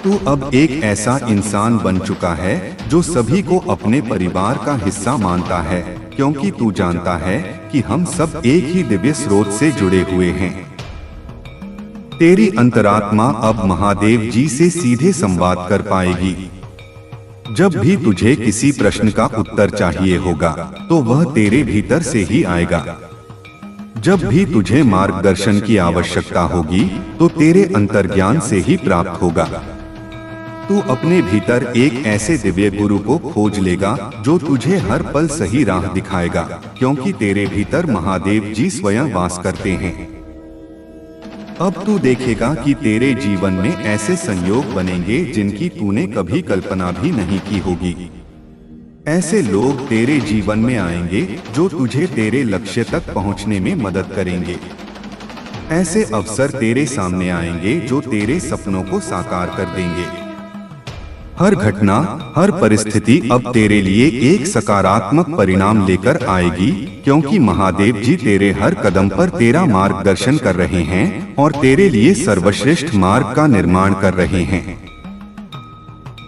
तू अब एक ऐसा इंसान बन चुका है जो सभी को अपने परिवार का हिस्सा मानता है, क्योंकि तू जानता है कि हम सब एक ही दिव्य स्रोत से जुड़े हुए हैं। तेरी अंतरात्मा अब महादेव जी से सीधे संवाद कर पाएगी। जब भी तुझे किसी प्रश्न का उत्तर चाहिए होगा तो वह तेरे भीतर से ही आएगा। जब भी तुझे मार्गदर्शन की आवश्यकता होगी तो तेरे अंतर्ज्ञान से ही प्राप्त होगा। तू अपने भीतर एक ऐसे दिव्य गुरु को खोज लेगा जो तुझे हर पल सही राह दिखाएगा, क्योंकि तेरे भीतर महादेव जी स्वयं वास करते हैं। अब तू देखेगा कि तेरे जीवन में ऐसे संयोग बनेंगे जिनकी तूने कभी कल्पना भी नहीं की होगी। ऐसे लोग तेरे जीवन में आएंगे जो तुझे तेरे लक्ष्य तक पहुंचने में मदद करेंगे। ऐसे अवसर तेरे सामने आएंगे जो तेरे सपनों को साकार कर देंगे। हर घटना, हर परिस्थिति अब तेरे लिए एक सकारात्मक परिणाम लेकर आएगी, क्योंकि महादेव जी तेरे हर कदम पर तेरा मार्गदर्शन कर रहे हैं और तेरे लिए सर्वश्रेष्ठ मार्ग का निर्माण कर रहे हैं।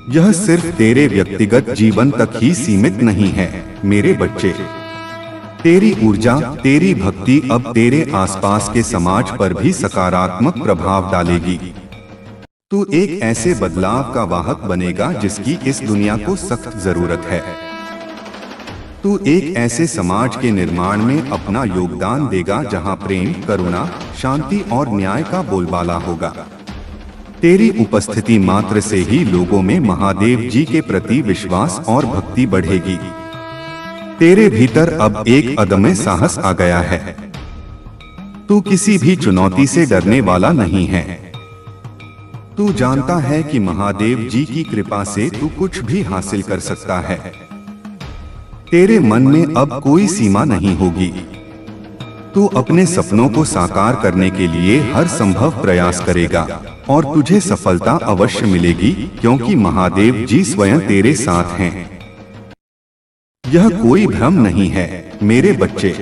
यह सिर्फ तेरे व्यक्तिगत जीवन तक ही सीमित नहीं है मेरे बच्चे। तेरी ऊर्जा, तेरी भक्ति अब तेरे आसपास के समाज पर भी सकारात्मक प्रभाव डालेगी। तू एक ऐसे बदलाव का वाहक बनेगा जिसकी इस दुनिया को सख्त जरूरत है। तू एक ऐसे समाज के निर्माण में अपना योगदान देगा जहां प्रेम, करुणा, शांति और न्याय का बोलबाला होगा। तेरी उपस्थिति मात्र से ही लोगों में महादेव जी के प्रति विश्वास और भक्ति बढ़ेगी। तेरे भीतर अब एक अदम्य साहस आ गया है। तू किसी भी चुनौती से डरने वाला नहीं है। तू जानता है कि महादेव जी की कृपा से तू कुछ भी हासिल कर सकता है। तेरे मन में अब कोई सीमा नहीं होगी। तू अपने सपनों को साकार करने के लिए हर संभव प्रयास करेगा और तुझे सफलता अवश्य मिलेगी, क्योंकि महादेव जी स्वयं तेरे साथ हैं। यह कोई भ्रम नहीं है मेरे बच्चे,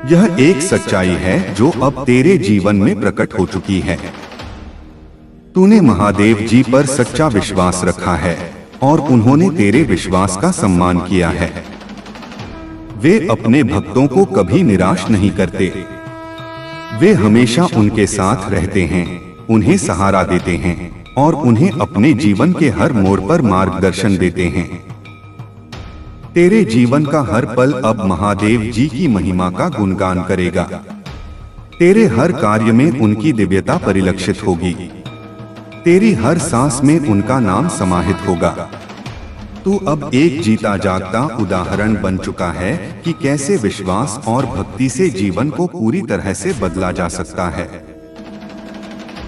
यह एक सच्चाई है जो अब तेरे जीवन में प्रकट हो चुकी है। तूने महादेव जी पर सच्चा विश्वास रखा है और उन्होंने तेरे विश्वास का सम्मान किया है। वे अपने भक्तों को कभी निराश नहीं करते। वे हमेशा उनके साथ रहते हैं, उन्हें सहारा देते हैं और उन्हें अपने जीवन के हर मोड़ पर मार्गदर्शन देते हैं। तेरे जीवन का हर पल अब महादेव जी की महिमा का गुणगान करेगा। तेरे हर कार्य में उनकी दिव्यता परिलक्षित होगी। तेरी हर सांस में उनका नाम समाहित होगा। तू अब एक जीता जागता उदाहरण बन चुका है कि कैसे विश्वास और भक्ति से जीवन को पूरी तरह से बदला जा सकता है।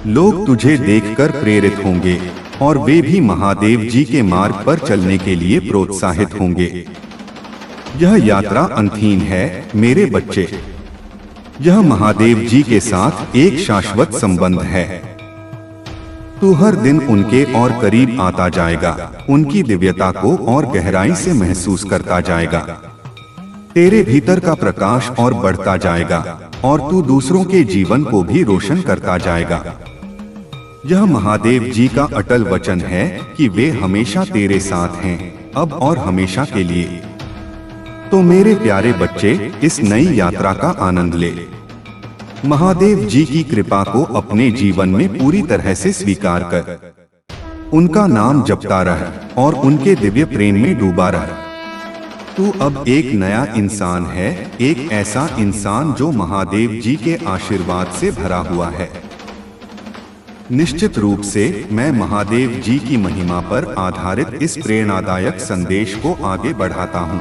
लोग तुझे देखकर प्रेरित होंगे और वे भी महादेव जी के मार्ग पर चलने के लिए प्रोत्साहित होंगे। यह यात्रा अंतहीन है मेरे बच्चे। यह महादेव जी के साथ एक शाश्वत संबंध है। तू हर दिन उनके और करीब आता जाएगा, उनकी दिव्यता को और गहराई से महसूस करता जाएगा। तेरे भीतर का प्रकाश और बढ़ता जाएगा और तू दूसरों के जीवन को भी रोशन करता जाएगा। यह महादेव जी का अटल वचन है कि वे हमेशा तेरे साथ हैं, अब और हमेशा के लिए। तो मेरे प्यारे बच्चे, इस नई यात्रा का आनंद ले। महादेव जी की कृपा को अपने जीवन में पूरी तरह से स्वीकार कर। उनका नाम जपता रह और उनके दिव्य प्रेम में डूबा रह। तू अब एक नया इंसान है, एक ऐसा इंसान जो महादेव जी के आशीर्वाद से भरा हुआ है। निश्चित रूप से मैं महादेव जी की महिमा पर आधारित इस प्रेरणादायक संदेश को आगे बढ़ाता हूँ।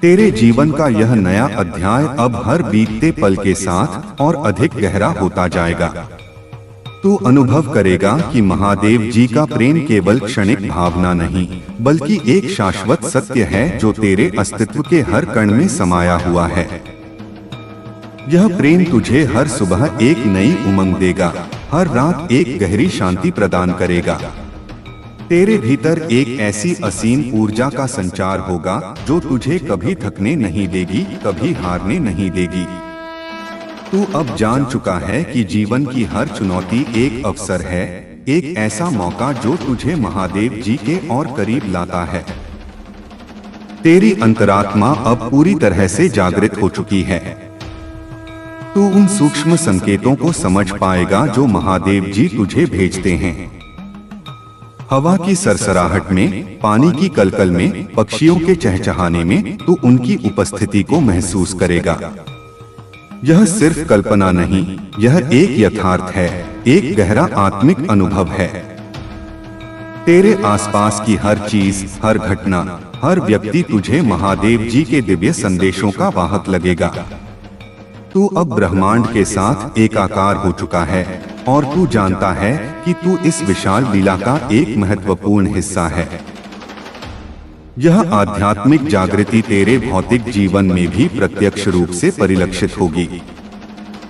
तेरे जीवन का यह नया अध्याय अब हर बीतते पल के साथ और अधिक गहरा होता जाएगा। तू अनुभव करेगा कि महादेव जी का प्रेम केवल क्षणिक भावना नहीं, बल्कि एक शाश्वत सत्य है जो तेरे अस्तित्व के हर कण में समाया हुआ है। यह प्रेम तुझे हर सुबह एक नई उमंग देगा, हर रात एक गहरी शांति प्रदान करेगा। तेरे भीतर एक ऐसी असीम ऊर्जा का संचार होगा जो तुझे कभी थकने नहीं देगी, कभी हारने नहीं देगी। तू अब जान चुका है कि जीवन की हर चुनौती एक अवसर है, एक ऐसा मौका जो तुझे महादेव जी के और करीब लाता है। तेरी अंतरात्मा अब पूरी तरह से जागृत हो चुकी है। तू उन सूक्ष्म संकेतों को समझ पाएगा जो महादेव जी तुझे भेजते हैं। हवा की सरसराहट में, पानी की कलकल में, पक्षियों के चहचहाने में तू उनकी उपस्थिति को महसूस करेगा। यह सिर्फ कल्पना नहीं, यह एक यथार्थ है, एक गहरा आत्मिक अनुभव है। तेरे आसपास की हर चीज, हर घटना, हर व्यक्ति तुझे महादेव जी के दिव्य संदेशों का वाहक लगेगा। तू अब ब्रह्मांड के साथ एकाकार हो चुका है और तू जानता है कि तू इस विशाल लीला का एक महत्वपूर्ण हिस्सा है। यह आध्यात्मिक जागृति तेरे भौतिक जीवन में भी प्रत्यक्ष रूप से परिलक्षित होगी।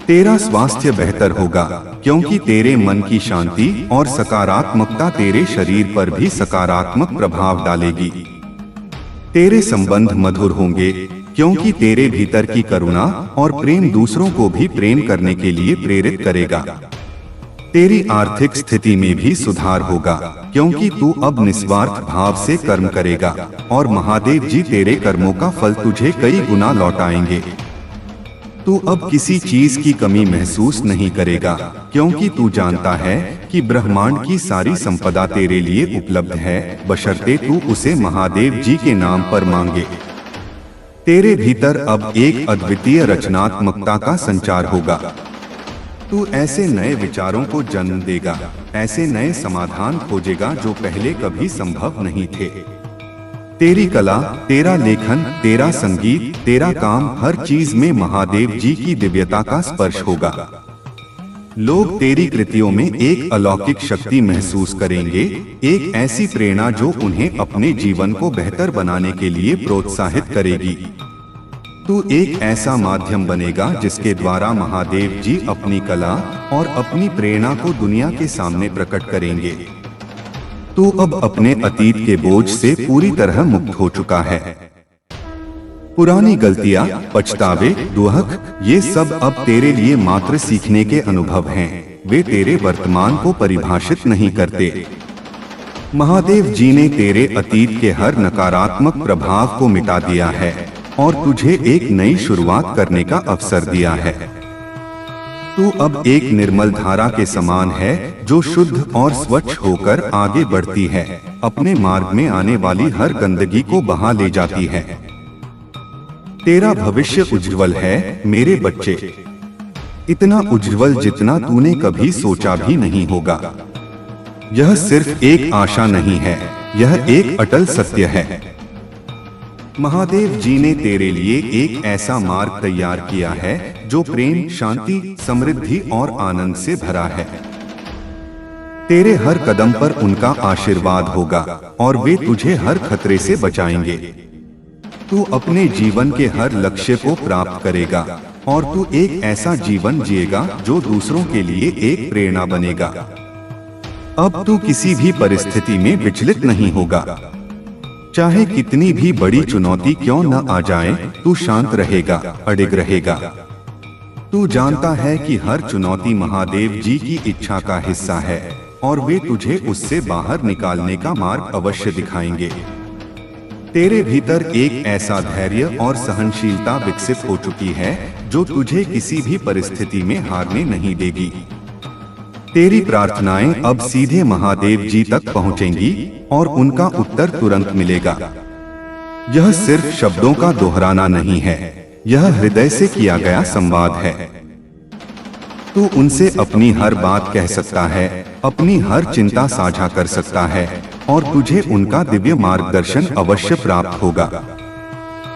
तेरा स्वास्थ्य बेहतर होगा क्योंकि तेरे मन की शांति और सकारात्मकता तेरे शरीर पर भी सकारात्मक प्रभाव डालेगी। तेरे संबंध मधुर होंगे क्योंकि तेरे भीतर की करुणा और प्रेम दूसरों को भी प्रेम करने के लिए प्रेरित करेगा। तेरी आर्थिक स्थिति में भी सुधार होगा क्योंकि तू अब निस्वार्थ भाव से कर्म करेगा और महादेव जी तेरे कर्मों का फल तुझे कई गुना लौटाएंगे। तू अब किसी चीज की कमी महसूस नहीं करेगा क्योंकि तू जानता है कि ब्रह्मांड की सारी संपदा तेरे लिए उपलब्ध है, बशर्ते तू उसे महादेव जी के नाम पर मांगे। तेरे भीतर अब एक अद्वितीय रचनात्मकता का संचार होगा। तू ऐसे नए विचारों को जन्म देगा, ऐसे नए समाधान खोजेगा जो पहले कभी संभव नहीं थे। तेरी कला, तेरा लेखन, तेरा संगीत, तेरा काम, हर चीज में महादेव जी की दिव्यता का स्पर्श होगा। लोग तेरी कृतियों में एक अलौकिक शक्ति महसूस करेंगे, एक ऐसी प्रेरणा जो उन्हें अपने जीवन को बेहतर बनाने के लिए प्रोत्साहित करेगी। तू एक ऐसा माध्यम बनेगा जिसके द्वारा महादेव जी अपनी कला और अपनी प्रेरणा को दुनिया के सामने प्रकट करेंगे। तू अब अपने अतीत के बोझ से पूरी तरह मुक्त हो चुका है। पुरानी गलतियां, पछतावे, दुहक, ये सब अब तेरे लिए मात्र सीखने के अनुभव हैं। वे तेरे वर्तमान को परिभाषित नहीं करते। महादेव जी ने तेरे अतीत के हर नकारात्मक प्रभाव को मिटा दिया है और तुझे एक नई शुरुआत करने का अवसर दिया है। तू अब एक निर्मल धारा के समान है जो शुद्ध और स्वच्छ होकर आगे बढ़ती है, अपने मार्ग में आने वाली हर गंदगी को बहा ले जाती है। तेरा भविष्य उज्जवल है मेरे बच्चे, इतना उज्जवल जितना तूने कभी सोचा भी नहीं होगा। यह सिर्फ एक आशा नहीं है, यह एक अटल सत्य है। महादेव जी ने तेरे लिए एक ऐसा मार्ग तैयार किया है जो प्रेम, शांति, समृद्धि और आनंद से भरा है। तेरे हर कदम पर उनका आशीर्वाद होगा और वे तुझे हर खतरे से बचाएंगे। तू अपने जीवन के हर लक्ष्य को प्राप्त करेगा और तू एक ऐसा जीवन जिएगा जो दूसरों के लिए एक प्रेरणा बनेगा। अब तू किसी भी परिस्थिति में विचलित नहीं होगा, चाहे कितनी भी बड़ी चुनौती क्यों न आ जाए, तू शांत रहेगा, अडिग रहेगा। तू जानता है कि हर चुनौती महादेव जी की इच्छा का हिस्सा है और वे तुझे उससे बाहर निकालने का मार्ग अवश्य दिखाएंगे। तेरे भीतर एक ऐसा धैर्य और सहनशीलता विकसित हो चुकी है जो तुझे किसी भी परिस्थिति में हारने नहीं देगी। तेरी प्रार्थनाएं अब सीधे महादेव जी तक पहुंचेंगी और उनका उत्तर तुरंत मिलेगा। यह सिर्फ शब्दों का दोहराना नहीं है, यह हृदय से किया गया संवाद है। तू उनसे अपनी हर बात कह सकता है, अपनी हर चिंता साझा कर सकता है और तुझे उनका दिव्य मार्गदर्शन अवश्य प्राप्त होगा।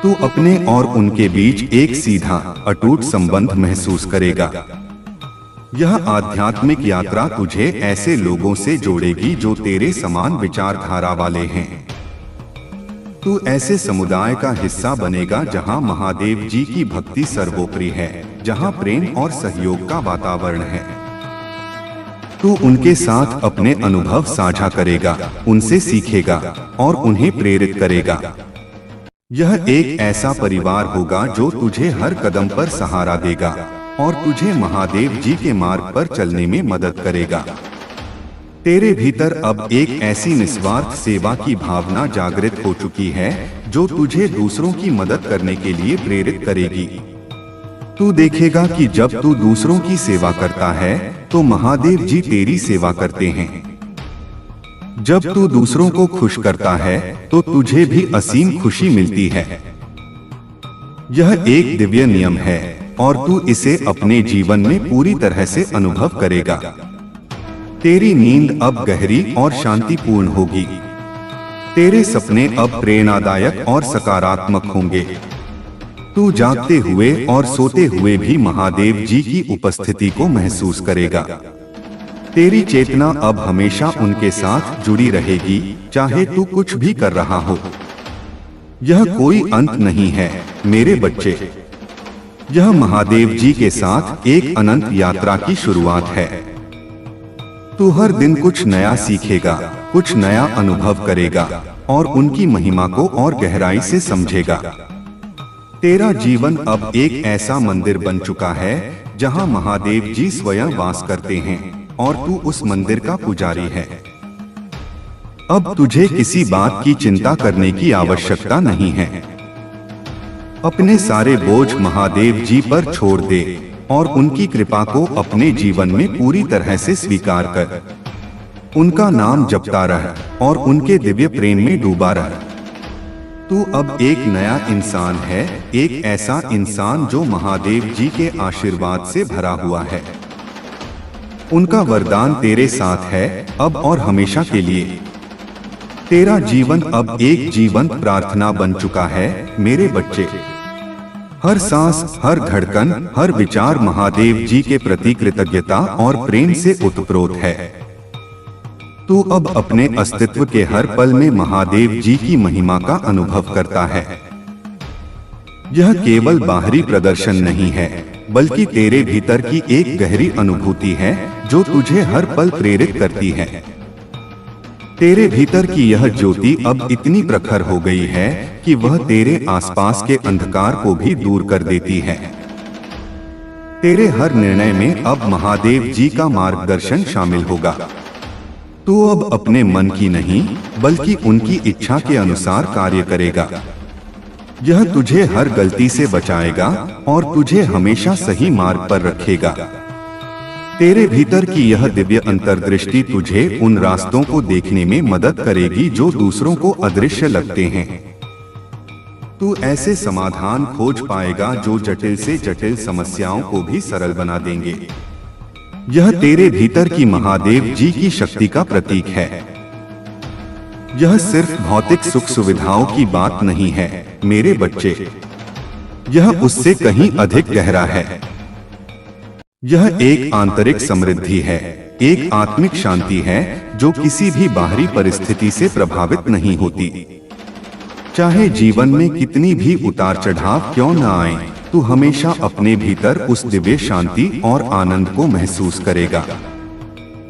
तू अपने और उनके बीच एक सीधा, अटूट संबंध महसूस करेगा। यह आध्यात्मिक यात्रा तुझे ऐसे लोगों से जोड़ेगी जो तेरे समान विचारधारा वाले हैं। तू ऐसे समुदाय का हिस्सा बनेगा जहां महादेव जी की भक्ति सर्वोपरि है, जहां प्रेम और सहयोग का वातावरण है। तू उनके साथ अपने अनुभव साझा करेगा, उनसे सीखेगा और उन्हें प्रेरित करेगा। यह एक ऐसा परिवार होगा जो तुझे हर कदम पर सहारा देगा और तुझे महादेव जी के मार्ग पर चलने में मदद करेगा। तेरे भीतर अब एक ऐसी निस्वार्थ सेवा की भावना जागृत हो चुकी है जो तुझे दूसरों की मदद करने के लिए प्रेरित करेगी। तू देखेगा कि जब तू दूसरों की सेवा करता है तो महादेव जी तेरी सेवा करते हैं। जब तू दूसरों को खुश करता है तो तुझे भी असीम खुशी मिलती है। यह एक दिव्य नियम है और तू इसे अपने जीवन में पूरी तरह से अनुभव करेगा। तेरी नींद अब गहरी और शांतिपूर्ण होगी। तेरे सपने अब प्रेरणादायक और सकारात्मक होंगे। तू जागते हुए और सोते हुए भी महादेव जी की उपस्थिति को महसूस करेगा। तेरी चेतना अब हमेशा उनके साथ जुड़ी रहेगी, चाहे तू कुछ भी कर रहा हो। यह कोई अंत नहीं है मेरे बच्चे, यह महादेव जी के साथ एक अनंत यात्रा की शुरुआत है। तू हर दिन कुछ नया सीखेगा, कुछ नया अनुभव करेगा और उनकी महिमा को और गहराई से समझेगा। तेरा जीवन अब एक ऐसा मंदिर बन चुका है जहां महादेव जी स्वयं वास करते हैं और तू उस मंदिर का पुजारी है। अब तुझे किसी बात की चिंता करने की आवश्यकता नहीं है। अपने सारे बोझ महादेव जी पर छोड़ दे और उनकी कृपा को अपने जीवन में पूरी तरह से स्वीकार कर। उनका नाम जपता रह और उनके दिव्य प्रेम में डूबा रह। तू अब एक नया इंसान है, एक ऐसा इंसान जो महादेव जी के आशीर्वाद से भरा हुआ है। उनका वरदान तेरे साथ है अब और हमेशा के लिए। तेरा जीवन अब एक जीवंत प्रार्थना बन चुका है मेरे बच्चे। हर सांस, हर धड़कन, हर विचार महादेव जी के प्रति कृतज्ञता और प्रेम से ओतप्रोत है। तू अब अपने अस्तित्व के हर पल में महादेव जी की महिमा का अनुभव करता है। यह केवल बाहरी प्रदर्शन नहीं है, बल्कि तेरे भीतर की एक गहरी अनुभूति है जो तुझे हर पल प्रेरित करती है। तेरे भीतर की यह ज्योति अब इतनी प्रखर हो गई है कि वह तेरे आसपास के अंधकार को भी दूर कर देती है। तेरे हर निर्णय में अब महादेव जी का मार्गदर्शन शामिल होगा। तू अब अपने मन की नहीं, बल्कि उनकी इच्छा के अनुसार कार्य करेगा। यह तुझे हर गलती से बचाएगा और तुझे हमेशा सही मार्ग पर रखेगा। तेरे भीतर की यह दिव्य अंतर्दृष्टि तुझे उन रास्तों को देखने में मदद करेगी जो दूसरों को अदृश्य लगते हैं। तू ऐसे समाधान खोज पाएगा जो जटिल से जटिल समस्याओं को भी सरल बना देंगे। यह तेरे भीतर की महादेव जी की शक्ति का प्रतीक है। यह सिर्फ भौतिक सुख सुविधाओं की बात नहीं है मेरे बच्चे, यह उससे कहीं अधिक गहरा है। यह एक आंतरिक समृद्धि है, एक आत्मिक शांति है जो किसी भी बाहरी परिस्थिति से प्रभावित नहीं होती। चाहे जीवन में कितनी भी उतार चढ़ाव क्यों न आए, तू हमेशा अपने भीतर उस दिव्य शांति और आनंद को महसूस करेगा।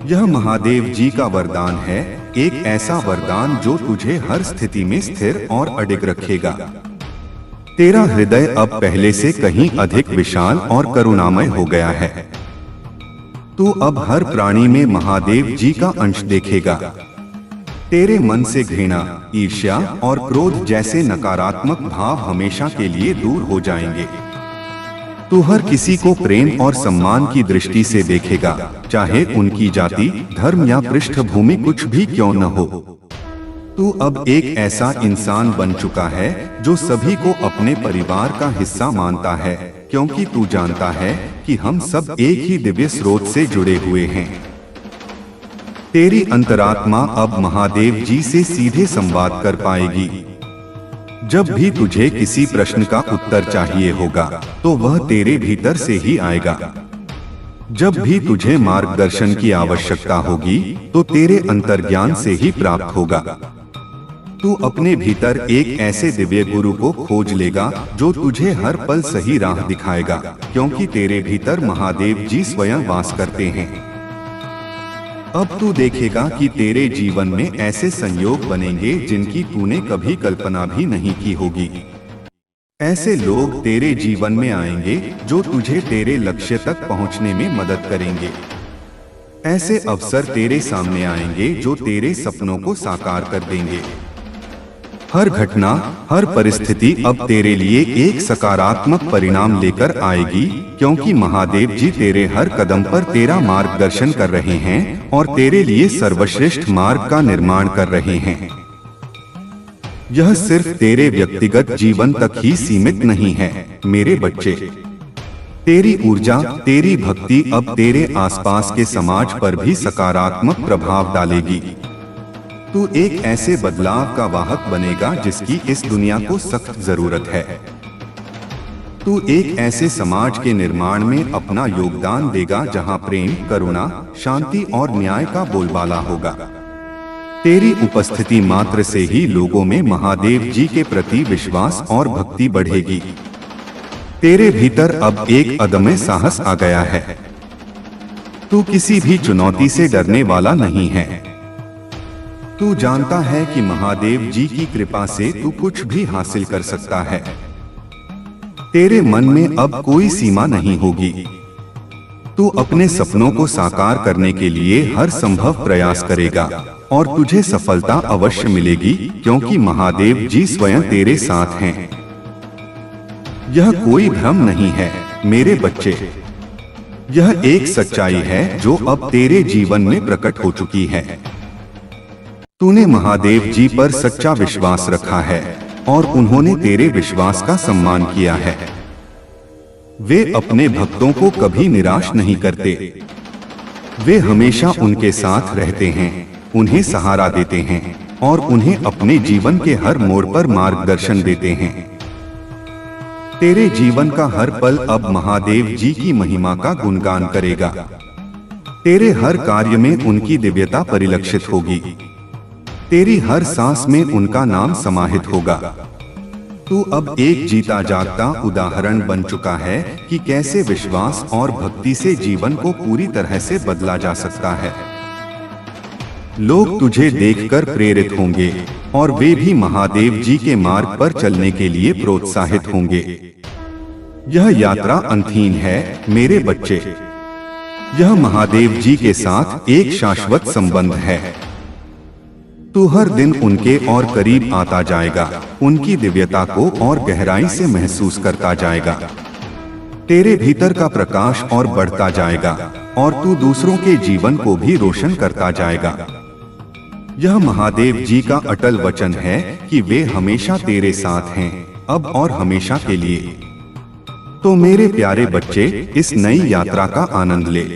यह महादेव जी का वरदान है, एक ऐसा वरदान जो तुझे हर स्थिति में स्थिर और अडिग रखेगा। तेरा हृदय अब पहले से कहीं अधिक विशाल और करुणामय हो गया है। तू अब हर प्राणी में महादेव जी का अंश देखेगा। तेरे मन से घृणा, ईर्ष्या और क्रोध जैसे नकारात्मक भाव हमेशा के लिए दूर हो जाएंगे। तू हर किसी को प्रेम और सम्मान की दृष्टि से देखेगा, चाहे उनकी जाति, धर्म या पृष्ठभूमि कुछ भी क्यों न हो। तू अब एक ऐसा इंसान बन चुका है जो सभी को अपने परिवार का हिस्सा मानता है, क्योंकि तू जानता है कि हम सब एक ही दिव्य स्रोत से जुड़े हुए हैं। तेरी अंतरात्मा अब महादेव जी से सीधे संवाद कर पाएगी। जब भी तुझे किसी प्रश्न का उत्तर चाहिए होगा तो वह तेरे भीतर से ही आएगा। जब भी तुझे मार्गदर्शन की आवश्यकता होगी तो तेरे अंतर्ज्ञान से ही प्राप्त होगा। तू अपने भीतर एक ऐसे दिव्य गुरु को खोज लेगा जो तुझे हर पल सही राह दिखाएगा, क्योंकि तेरे भीतर महादेव जी स्वयं वास करते हैं। अब तू देखेगा कि तेरे जीवन में ऐसे संयोग बनेंगे जिनकी तूने कभी कल्पना भी नहीं की होगी। ऐसे लोग तेरे जीवन में आएंगे जो तुझे तेरे लक्ष्य तक पहुंचने में मदद करेंगे। ऐसे अवसर तेरे सामने आएंगे जो तेरे सपनों को साकार कर देंगे। हर घटना, हर परिस्थिति अब तेरे लिए एक सकारात्मक परिणाम लेकर आएगी, क्योंकि महादेव जी तेरे हर कदम पर तेरा मार्गदर्शन कर रहे हैं और तेरे लिए सर्वश्रेष्ठ मार्ग का निर्माण कर रहे हैं। यह सिर्फ तेरे व्यक्तिगत जीवन तक ही सीमित नहीं है मेरे बच्चे। तेरी ऊर्जा, तेरी भक्ति अब तेरे आसपास के समाज पर भी सकारात्मक प्रभाव डालेगी। तू एक ऐसे बदलाव का वाहक बनेगा जिसकी इस दुनिया को सख्त जरूरत है। तू एक ऐसे समाज के निर्माण में अपना योगदान देगा जहां प्रेम, करुणा, शांति और न्याय का बोलबाला होगा। तेरी उपस्थिति मात्र से ही लोगों में महादेव जी के प्रति विश्वास और भक्ति बढ़ेगी। तेरे भीतर अब एक अदम्य साहस आ गया है। तू किसी भी चुनौती से डरने वाला नहीं है। तू जानता है कि महादेव जी की कृपा से तू कुछ भी हासिल कर सकता है। तेरे मन में अब कोई सीमा नहीं होगी। तू अपने सपनों को साकार करने के लिए हर संभव प्रयास करेगा और तुझे सफलता अवश्य मिलेगी, क्योंकि महादेव जी स्वयं तेरे साथ हैं। यह कोई भ्रम नहीं है मेरे बच्चे, यह एक सच्चाई है जो अब तेरे जीवन में प्रकट हो चुकी है। तूने महादेव जी पर सच्चा विश्वास रखा है और उन्होंने तेरे विश्वास का सम्मान किया है। वे अपने भक्तों को कभी निराश नहीं करते। वे हमेशा उनके साथ रहते हैं, उन्हें सहारा देते हैं और उन्हें अपने जीवन के हर मोड़ पर मार्गदर्शन देते हैं। तेरे जीवन का हर पल अब महादेव जी की महिमा का गुणगान करेगा। तेरे हर कार्य में उनकी दिव्यता परिलक्षित होगी। तेरी हर सांस में उनका नाम समाहित होगा। तू अब एक जीता जागता उदाहरण बन चुका है कि कैसे विश्वास और भक्ति से जीवन को पूरी तरह से बदला जा सकता है। लोग तुझे देखकर प्रेरित होंगे और वे भी महादेव जी के मार्ग पर चलने के लिए प्रोत्साहित होंगे। यह यात्रा अंतहीन है मेरे बच्चे। यह महादेव जी के साथ एक शाश्वत संबंध है। तू हर दिन उनके और करीब आता जाएगा, उनकी दिव्यता को और गहराई से महसूस करता जाएगा। तेरे भीतर का प्रकाश और बढ़ता जाएगा और तू दूसरों के जीवन को भी रोशन करता जाएगा। यह महादेव जी का अटल वचन है कि वे हमेशा तेरे साथ हैं, अब और हमेशा के लिए। तो मेरे प्यारे बच्चे, इस नई यात्रा का आनंद ले।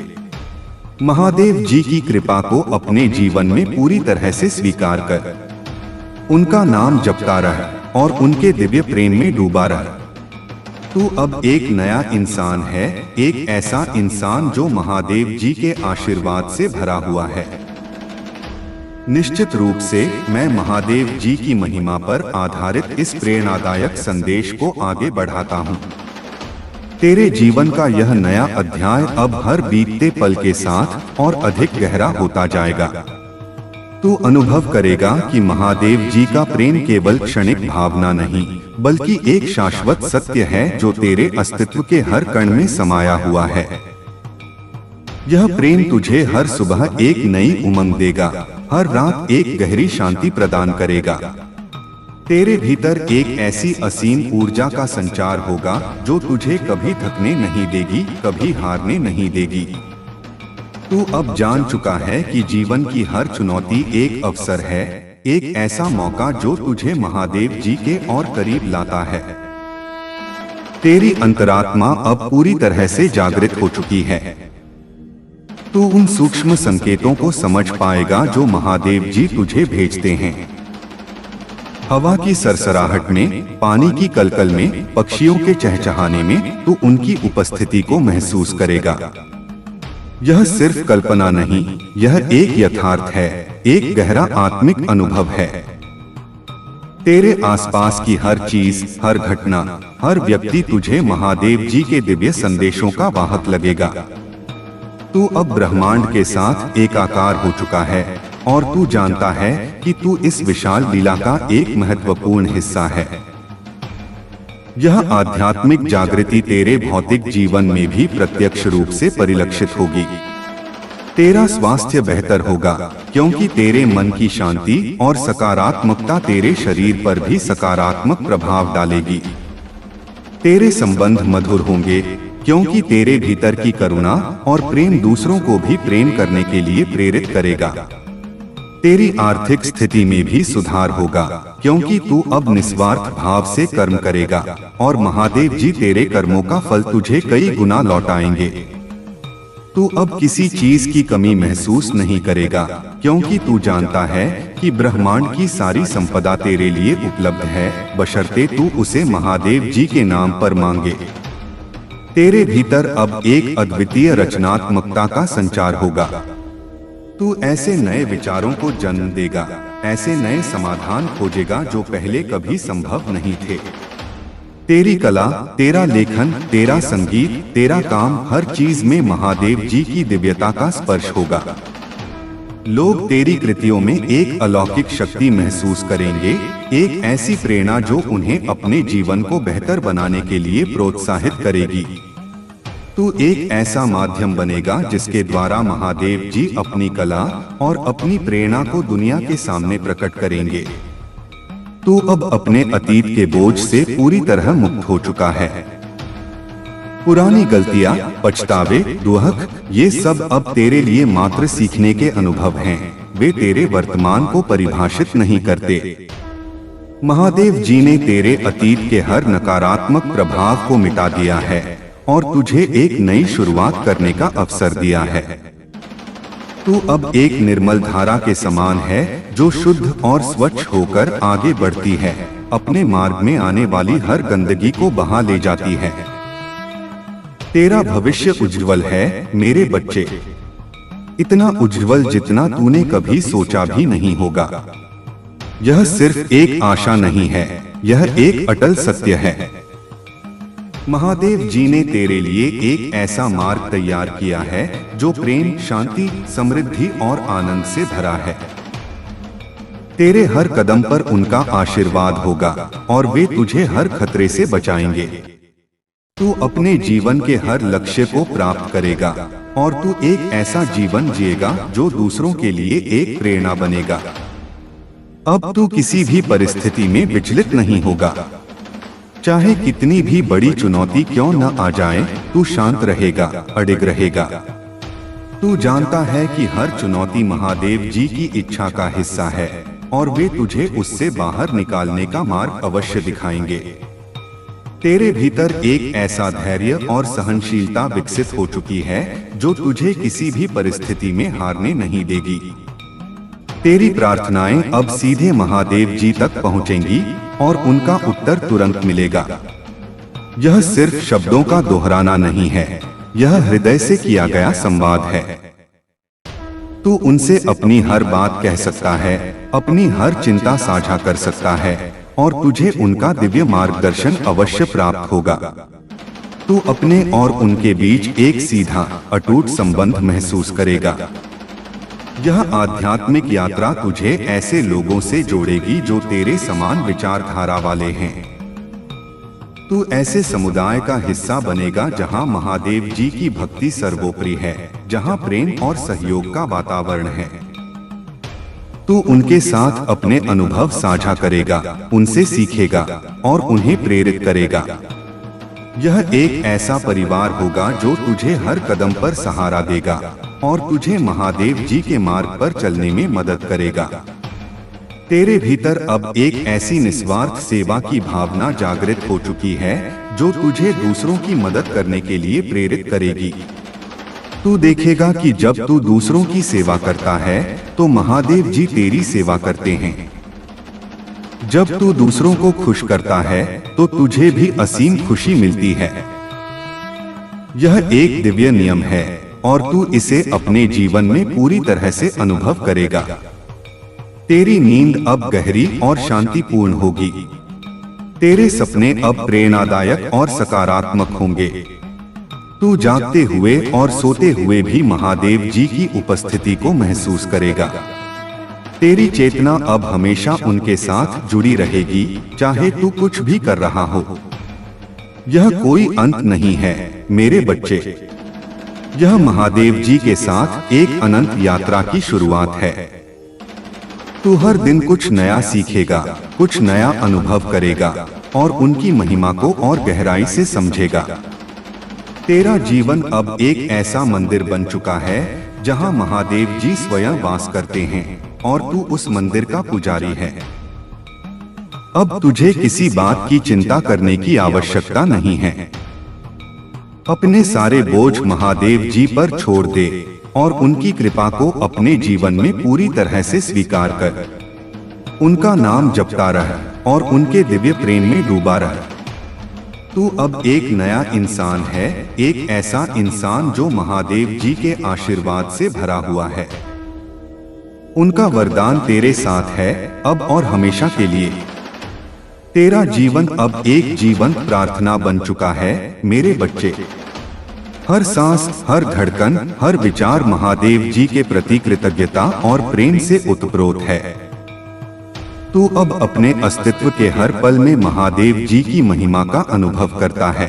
महादेव जी की कृपा को अपने जीवन में पूरी तरह से स्वीकार कर। उनका नाम जपता रह और उनके दिव्य प्रेम में डूबा रह। तू अब एक नया इंसान है, एक ऐसा इंसान जो महादेव जी के आशीर्वाद से भरा हुआ है। निश्चित रूप से मैं महादेव जी की महिमा पर आधारित इस प्रेरणादायक संदेश को आगे बढ़ाता हूँ। तेरे जीवन का यह नया अध्याय अब हर बीतते पल के साथ और अधिक गहरा होता जाएगा। तू अनुभव करेगा कि महादेव जी का प्रेम केवल क्षणिक भावना नहीं, बल्कि एक शाश्वत सत्य है जो तेरे अस्तित्व के हर कण में समाया हुआ है। यह प्रेम तुझे हर सुबह एक नई उमंग देगा, हर रात एक गहरी शांति प्रदान करेगा। तेरे भीतर एक ऐसी असीम ऊर्जा का संचार होगा जो तुझे कभी थकने नहीं देगी, कभी हारने नहीं देगी। तू अब जान चुका है कि जीवन की हर चुनौती एक अवसर है, एक ऐसा मौका जो तुझे महादेव जी के और करीब लाता है। तेरी अंतरात्मा अब पूरी तरह से जागृत हो चुकी है। तू उन सूक्ष्म संकेतों को समझ पाएगा जो महादेव जी तुझे भेजते हैं। हवा की सरसराहट में, पानी की कलकल में, पक्षियों के चहचहाने में तू उनकी उपस्थिति को महसूस करेगा। यह सिर्फ कल्पना नहीं, यह एक यथार्थ है, एक गहरा आत्मिक अनुभव है। तेरे आसपास की हर चीज, हर घटना, हर व्यक्ति तुझे महादेव जी के दिव्य संदेशों का वाहक लगेगा। तू अब ब्रह्मांड के साथ एकाकार हो चुका है और तू जानता है कि तू इस विशाल लीला का एक महत्वपूर्ण हिस्सा है। यह आध्यात्मिक जागृति तेरे भौतिक जीवन में भी प्रत्यक्ष रूप से परिलक्षित होगी। तेरा स्वास्थ्य बेहतर होगा क्योंकि तेरे मन की शांति और सकारात्मकता तेरे शरीर पर भी सकारात्मक प्रभाव डालेगी। तेरे संबंध मधुर होंगे क्योंकि तेरे भीतर की करुणा और प्रेम दूसरों को भी प्रेम करने के लिए प्रेरित करेगा। तेरी आर्थिक स्थिति में भी सुधार होगा क्योंकि तू अब निस्वार्थ भाव से कर्म करेगा और महादेव जी तेरे कर्मों का फल तुझे कई गुना लौटाएंगे। तू अब किसी चीज की कमी महसूस नहीं करेगा क्योंकि तू जानता है कि ब्रह्मांड की सारी संपदा तेरे लिए उपलब्ध है, बशर्ते तू उसे महादेव जी के नाम पर मांगे। तेरे भीतर अब एक अद्वितीय रचनात्मकता का संचार होगा। तू ऐसे नए विचारों को जन्म देगा, ऐसे नए समाधान खोजेगा जो पहले कभी संभव नहीं थे। तेरी कला, तेरा लेखन, तेरा संगीत, तेरा काम, हर चीज में महादेव जी की दिव्यता का स्पर्श होगा। लोग तेरी कृतियों में एक अलौकिक शक्ति महसूस करेंगे, एक ऐसी प्रेरणा जो उन्हें अपने जीवन को बेहतर बनाने के लिए प्रोत्साहित करेगी। तू एक ऐसा माध्यम बनेगा जिसके द्वारा महादेव जी अपनी कला और अपनी प्रेरणा को दुनिया के सामने प्रकट करेंगे। तू अब अपने अतीत के बोझ से पूरी तरह मुक्त हो चुका है। पुरानी गलतियां, पछतावे, दुहक, ये सब अब तेरे लिए मात्र सीखने के अनुभव हैं। वे तेरे वर्तमान को परिभाषित नहीं करते। महादेव जी ने तेरे अतीत के हर नकारात्मक प्रभाव को मिटा दिया है और तुझे एक नई शुरुआत करने का अवसर दिया है। तू अब एक निर्मल धारा के समान है जो शुद्ध और स्वच्छ होकर आगे बढ़ती है, अपने मार्ग में आने वाली हर गंदगी को बहा ले जाती है। तेरा भविष्य उज्जवल है मेरे बच्चे, इतना उज्जवल जितना तूने कभी सोचा भी नहीं होगा। यह सिर्फ एक आशा नहीं है, यह एक अटल सत्य है। महादेव जी ने तेरे लिए एक ऐसा मार्ग तैयार किया है जो प्रेम, शांति, समृद्धि और आनंद से भरा है। तेरे हर कदम पर उनका आशीर्वाद होगा और वे तुझे हर खतरे से बचाएंगे। तू अपने जीवन के हर लक्ष्य को प्राप्त करेगा और तू एक ऐसा जीवन जिएगा जो दूसरों के लिए एक प्रेरणा बनेगा। अब तू किसी भी परिस्थिति में विचलित नहीं होगा, चाहे कितनी भी बड़ी चुनौती क्यों न आ जाए। तू शांत रहेगा, अडिग रहेगा। तू जानता है कि हर चुनौती महादेव जी की इच्छा का हिस्सा है और वे तुझे उससे बाहर निकालने का मार्ग अवश्य दिखाएंगे। तेरे भीतर एक ऐसा धैर्य और सहनशीलता विकसित हो चुकी है जो तुझे किसी भी परिस्थिति में हारने नहीं देगी। तेरी प्रार्थनाएं अब सीधे महादेव जी तक पहुंचेंगी और उनका उत्तर तुरंत मिलेगा। यह सिर्फ शब्दों का दोहराना नहीं है, यह हृदय से किया गया संवाद है। तू उनसे अपनी हर बात कह सकता है, अपनी हर चिंता साझा कर सकता है और तुझे उनका दिव्य मार्गदर्शन अवश्य प्राप्त होगा। तू अपने और उनके बीच एक सीधा, अटूट संबंध महसूस करेगा। यह आध्यात्मिक यात्रा तुझे ऐसे लोगों से जोड़ेगी जो तेरे समान विचारधारा वाले हैं। तू ऐसे समुदाय का हिस्सा बनेगा जहां महादेव जी की भक्ति सर्वोपरि है, जहां प्रेम और सहयोग का वातावरण है। तू उनके साथ अपने अनुभव साझा करेगा, उनसे सीखेगा और उन्हें प्रेरित करेगा। यह एक ऐसा परिवार होगा जो तुझे हर कदम पर सहारा देगा और तुझे महादेव जी के मार्ग पर चलने में मदद करेगा। तेरे भीतर अब एक ऐसी निस्वार्थ सेवा की भावना जागृत हो चुकी है जो तुझे दूसरों की मदद करने के लिए प्रेरित करेगी। तू देखेगा कि जब तू दूसरों की सेवा करता है तो महादेव जी तेरी सेवा करते हैं। जब तू दूसरों को खुश करता है तो तुझे भी असीम खुशी मिलती है। यह एक दिव्य नियम है और तू इसे अपने जीवन में पूरी तरह से अनुभव करेगा। तेरी नींद अब गहरी और शांतिपूर्ण होगी। तेरे सपने अब प्रेरणादायक और सकारात्मक होंगे। तू जागते हुए और सोते हुए भी महादेव जी की उपस्थिति को महसूस करेगा। तेरी चेतना अब हमेशा उनके साथ जुड़ी रहेगी, चाहे तू कुछ भी कर रहा हो। यह कोई अंत नहीं है मेरे बच्चे, यह महादेव जी के साथ एक अनंत यात्रा की शुरुआत है। तू हर दिन कुछ नया सीखेगा, कुछ नया अनुभव करेगा और उनकी महिमा को और गहराई से समझेगा। तेरा जीवन अब एक ऐसा मंदिर बन चुका है जहां महादेव जी स्वयं वास करते हैं और तू उस मंदिर का पुजारी है। अब तुझे किसी बात की चिंता करने की आवश्यकता नहीं है। अपने सारे बोझ महादेव जी पर छोड़ दे और उनकी कृपा को अपने जीवन में पूरी तरह से स्वीकार कर। उनका नाम जपता रह और उनके दिव्य प्रेम में डूबा रह। तू अब एक नया इंसान है, एक ऐसा इंसान जो महादेव जी के आशीर्वाद से भरा हुआ है। उनका वरदान तेरे साथ है अब और हमेशा के लिए। तेरा जीवन अब एक जीवंत प्रार्थना बन चुका है मेरे बच्चे। हर सांस, हर धड़कन, हर विचार महादेव जी के प्रति कृतज्ञता और प्रेम से ओतप्रोत है। तू अब अपने अस्तित्व के हर पल में महादेव जी की महिमा का अनुभव करता है।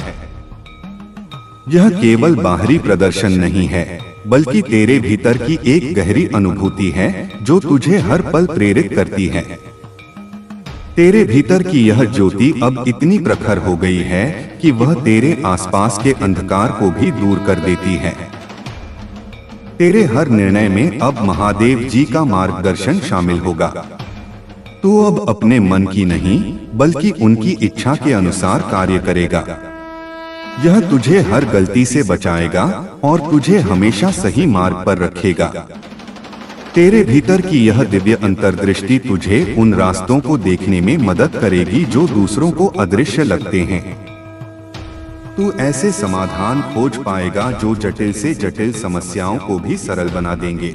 यह केवल बाहरी प्रदर्शन नहीं है, बल्कि तेरे भीतर की एक गहरी अनुभूति है जो तुझे हर पल प्रेरित करती है। तेरे भीतर की यह ज्योति अब इतनी प्रखर हो गई है कि वह तेरे आसपास के अंधकार को भी दूर कर देती है। तेरे हर निर्णय में अब महादेव जी का मार्गदर्शन शामिल होगा। तू अब अपने मन की नहीं, बल्कि उनकी इच्छा के अनुसार कार्य करेगा। यह तुझे हर गलती से बचाएगा और तुझे हमेशा सही मार्ग पर रखेगा। तेरे भीतर की यह दिव्य अंतर्दृष्टि तुझे उन रास्तों को देखने में मदद करेगी जो दूसरों को अदृश्य लगते हैं। तू ऐसे समाधान खोज पाएगा जो जटिल से जटिल समस्याओं को भी सरल बना देंगे।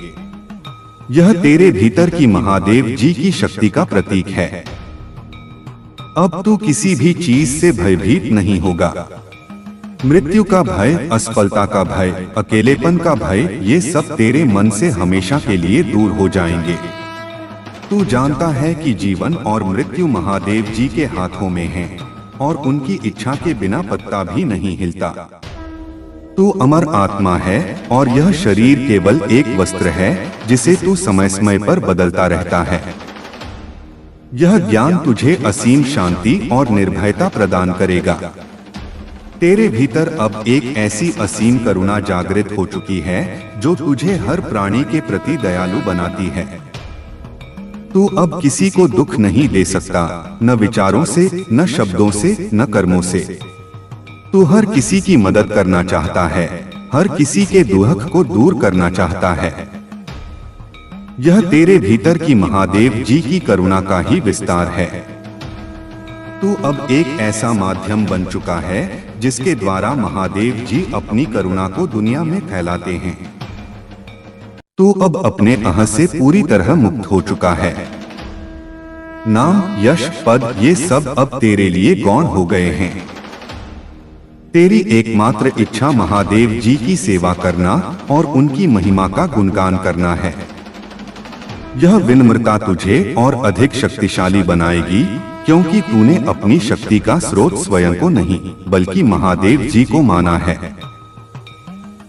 यह तेरे भीतर की महादेव जी की शक्ति का प्रतीक है। अब तू किसी भी चीज से भयभीत नहीं होगा। मृत्यु का भय, असफलता का भय, अकेलेपन का भय, ये सब तेरे मन से हमेशा के लिए दूर हो जाएंगे। तू जानता है कि जीवन और मृत्यु महादेव जी के हाथों में है और उनकी इच्छा के बिना पत्ता भी नहीं हिलता। तू अमर आत्मा है और यह शरीर केवल एक वस्त्र है जिसे तू समय समय पर बदलता रहता है। यह ज्ञान तुझे असीम शांति और निर्भयता प्रदान करेगा। तेरे भीतर अब एक ऐसी असीम करुणा जागृत हो चुकी है जो तुझे हर प्राणी के प्रति दयालु बनाती है। तू अब किसी को दुख नहीं दे सकता, न विचारों से, न शब्दों से, न कर्मों से। तू हर किसी की मदद करना चाहता है, हर किसी के दुख को दूर करना चाहता है। यह तेरे भीतर की महादेव जी की करुणा का ही विस्तार है। तू अब एक ऐसा माध्यम बन चुका है जिसके द्वारा महादेव जी अपनी करुणा को दुनिया में फैलाते हैं। तू अब अपने अह से पूरी तरह मुक्त हो चुका है। नाम, यश, पद ये सब अब तेरे लिए गौण हो गए हैं। तेरी एकमात्र इच्छा महादेव जी की सेवा करना और उनकी महिमा का गुणगान करना है। यह विनम्रता तुझे और अधिक शक्तिशाली बनाएगी, क्योंकि तूने अपनी शक्ति का स्रोत स्वयं को नहीं बल्कि महादेव जी को माना है।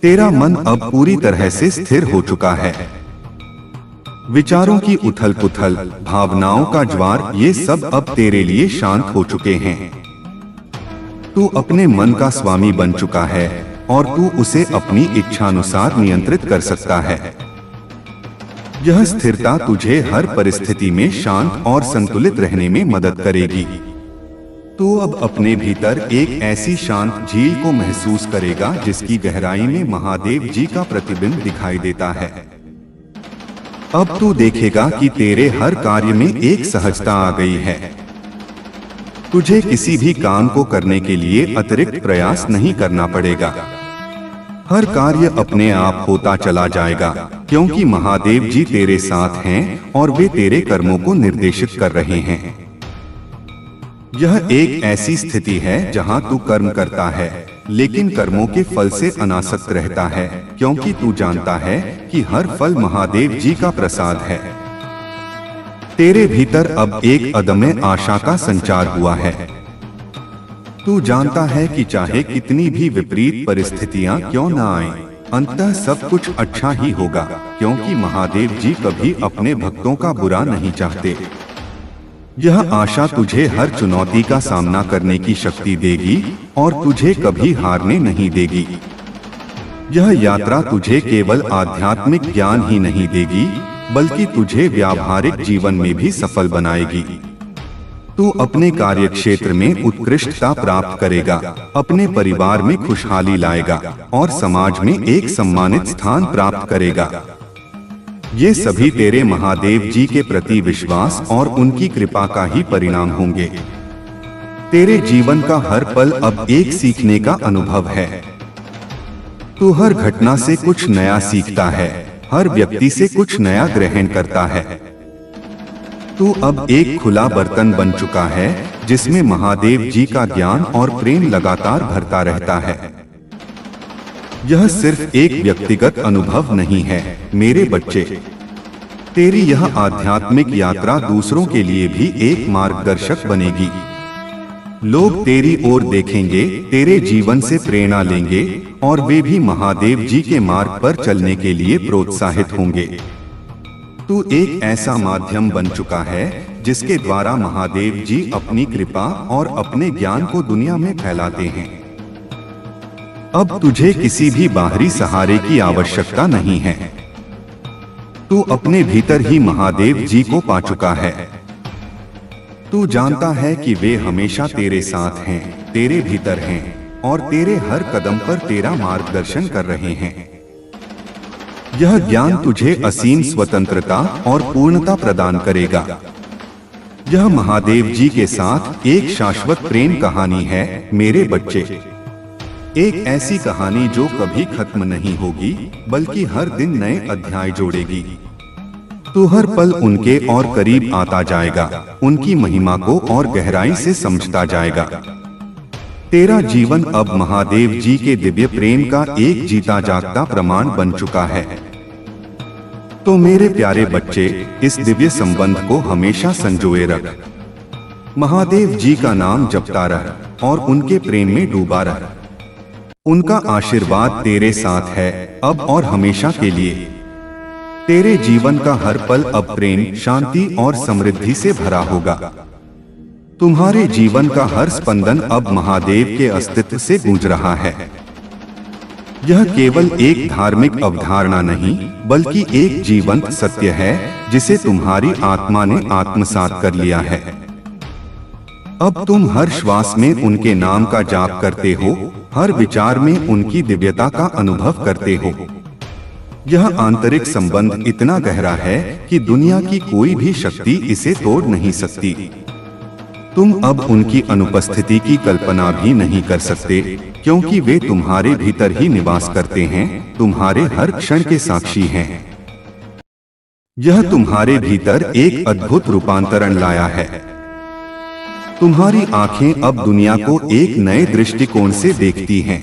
तेरा मन अब पूरी तरह से स्थिर हो चुका है। विचारों की उथल पुथल, भावनाओं का ज्वार, ये सब अब तेरे लिए शांत हो चुके हैं। तू अपने मन का स्वामी बन चुका है और तू उसे अपनी इच्छानुसार नियंत्रित कर सकता है। यह स्थिरता तुझे हर परिस्थिति में शांत और संतुलित रहने में मदद करेगी। तू अब अपने भीतर एक ऐसी शांत झील को महसूस करेगा जिसकी गहराई में महादेव जी का प्रतिबिंब दिखाई देता है। अब तू देखेगा कि तेरे हर कार्य में एक सहजता आ गई है। तुझे किसी भी काम को करने के लिए अतिरिक्त प्रयास नहीं करना पड़ेगा। हर कार्य अपने आप होता चला जाएगा, क्योंकि महादेव जी तेरे साथ हैं और वे तेरे कर्मों को निर्देशित कर रहे हैं। यह एक ऐसी स्थिति है जहां तू कर्म करता है, लेकिन कर्मों के फल से अनासक्त रहता है, क्योंकि तू जानता है कि हर फल महादेव जी का प्रसाद है। तेरे भीतर अब एक अदम्य आशा का संचार हुआ है। तू जानता है कि चाहे कितनी भी विपरीत परिस्थितियां क्यों न आएं, अंततः सब कुछ अच्छा ही होगा, क्योंकि महादेव जी कभी अपने भक्तों का बुरा नहीं चाहते। यह आशा तुझे हर चुनौती का सामना करने की शक्ति देगी और तुझे कभी हारने नहीं देगी। यह यात्रा तुझे केवल आध्यात्मिक ज्ञान ही नहीं देगी, बल्कि तुझे व्यावहारिक जीवन में भी सफल बनाएगी। तू अपने कार्य क्षेत्र में उत्कृष्टता प्राप्त करेगा, अपने परिवार में खुशहाली लाएगा और समाज में एक सम्मानित स्थान प्राप्त करेगा। ये सभी तेरे महादेव जी के प्रति विश्वास और उनकी कृपा का ही परिणाम होंगे। तेरे जीवन का हर पल अब एक सीखने का अनुभव है। तू हर घटना से कुछ नया सीखता है, हर व्यक्ति से कुछ नया ग्रहण करता है। तू अब एक खुला बर्तन बन चुका है जिसमें महादेव जी का ज्ञान और प्रेम लगातार भरता रहता है। यह सिर्फ एक व्यक्तिगत अनुभव नहीं है मेरे बच्चे। तेरी यह आध्यात्मिक यात्रा दूसरों के लिए भी एक मार्गदर्शक बनेगी। लोग तेरी ओर देखेंगे, तेरे जीवन से प्रेरणा लेंगे और वे भी महादेव जी के मार्ग पर चलने के लिए प्रोत्साहित होंगे। तू एक ऐसा माध्यम बन चुका है जिसके द्वारा महादेव जी अपनी कृपा और अपने ज्ञान को दुनिया में फैलाते हैं। अब तुझे किसी भी बाहरी सहारे की आवश्यकता नहीं है। तू अपने भीतर ही महादेव जी को पा चुका है। तू जानता है कि वे हमेशा तेरे साथ हैं, तेरे भीतर हैं और तेरे हर कदम पर तेरा मार्गदर्शन कर रहे हैं। यह ज्ञान तुझे असीम स्वतंत्रता और पूर्णता प्रदान करेगा। यह महादेव जी के साथ एक शाश्वत प्रेम कहानी है मेरे बच्चे। एक ऐसी कहानी जो कभी खत्म नहीं होगी, बल्कि हर दिन नए अध्याय जोड़ेगी। तू हर पल उनके और करीब आता जाएगा, उनकी महिमा को और गहराई से समझता जाएगा। तेरा जीवन अब महादेव जी के दिव्य प्रेम का एक जीता जागता प्रमाण बन चुका है। तो मेरे प्यारे बच्चे, इस दिव्य संबंध को हमेशा संजोए रख। महादेव जी का नाम जपता रह और उनके प्रेम में डूबा रह। उनका आशीर्वाद तेरे साथ है अब और हमेशा के लिए। तेरे जीवन का हर पल अब प्रेम, शांति और समृद्धि से भरा होगा। तुम्हारे जीवन का हर स्पंदन अब महादेव के अस्तित्व से गूंज रहा है। यह केवल एक धार्मिक अवधारणा नहीं, बल्कि एक जीवंत सत्य है जिसे तुम्हारी आत्मा ने आत्मसात कर लिया है। अब तुम हर श्वास में उनके नाम का जाप करते हो, हर विचार में उनकी दिव्यता का अनुभव करते हो। यह आंतरिक संबंध इतना गहरा है कि दुनिया की कोई भी शक्ति इसे तोड़ नहीं सकती। तुम अब उनकी अनुपस्थिति की कल्पना भी नहीं कर सकते, क्योंकि वे तुम्हारे भीतर ही निवास करते हैं, तुम्हारे हर क्षण के साक्षी हैं। यह तुम्हारे भीतर एक अद्भुत रूपांतरण लाया है। तुम्हारी आंखें अब दुनिया को एक नए दृष्टिकोण से देखती हैं।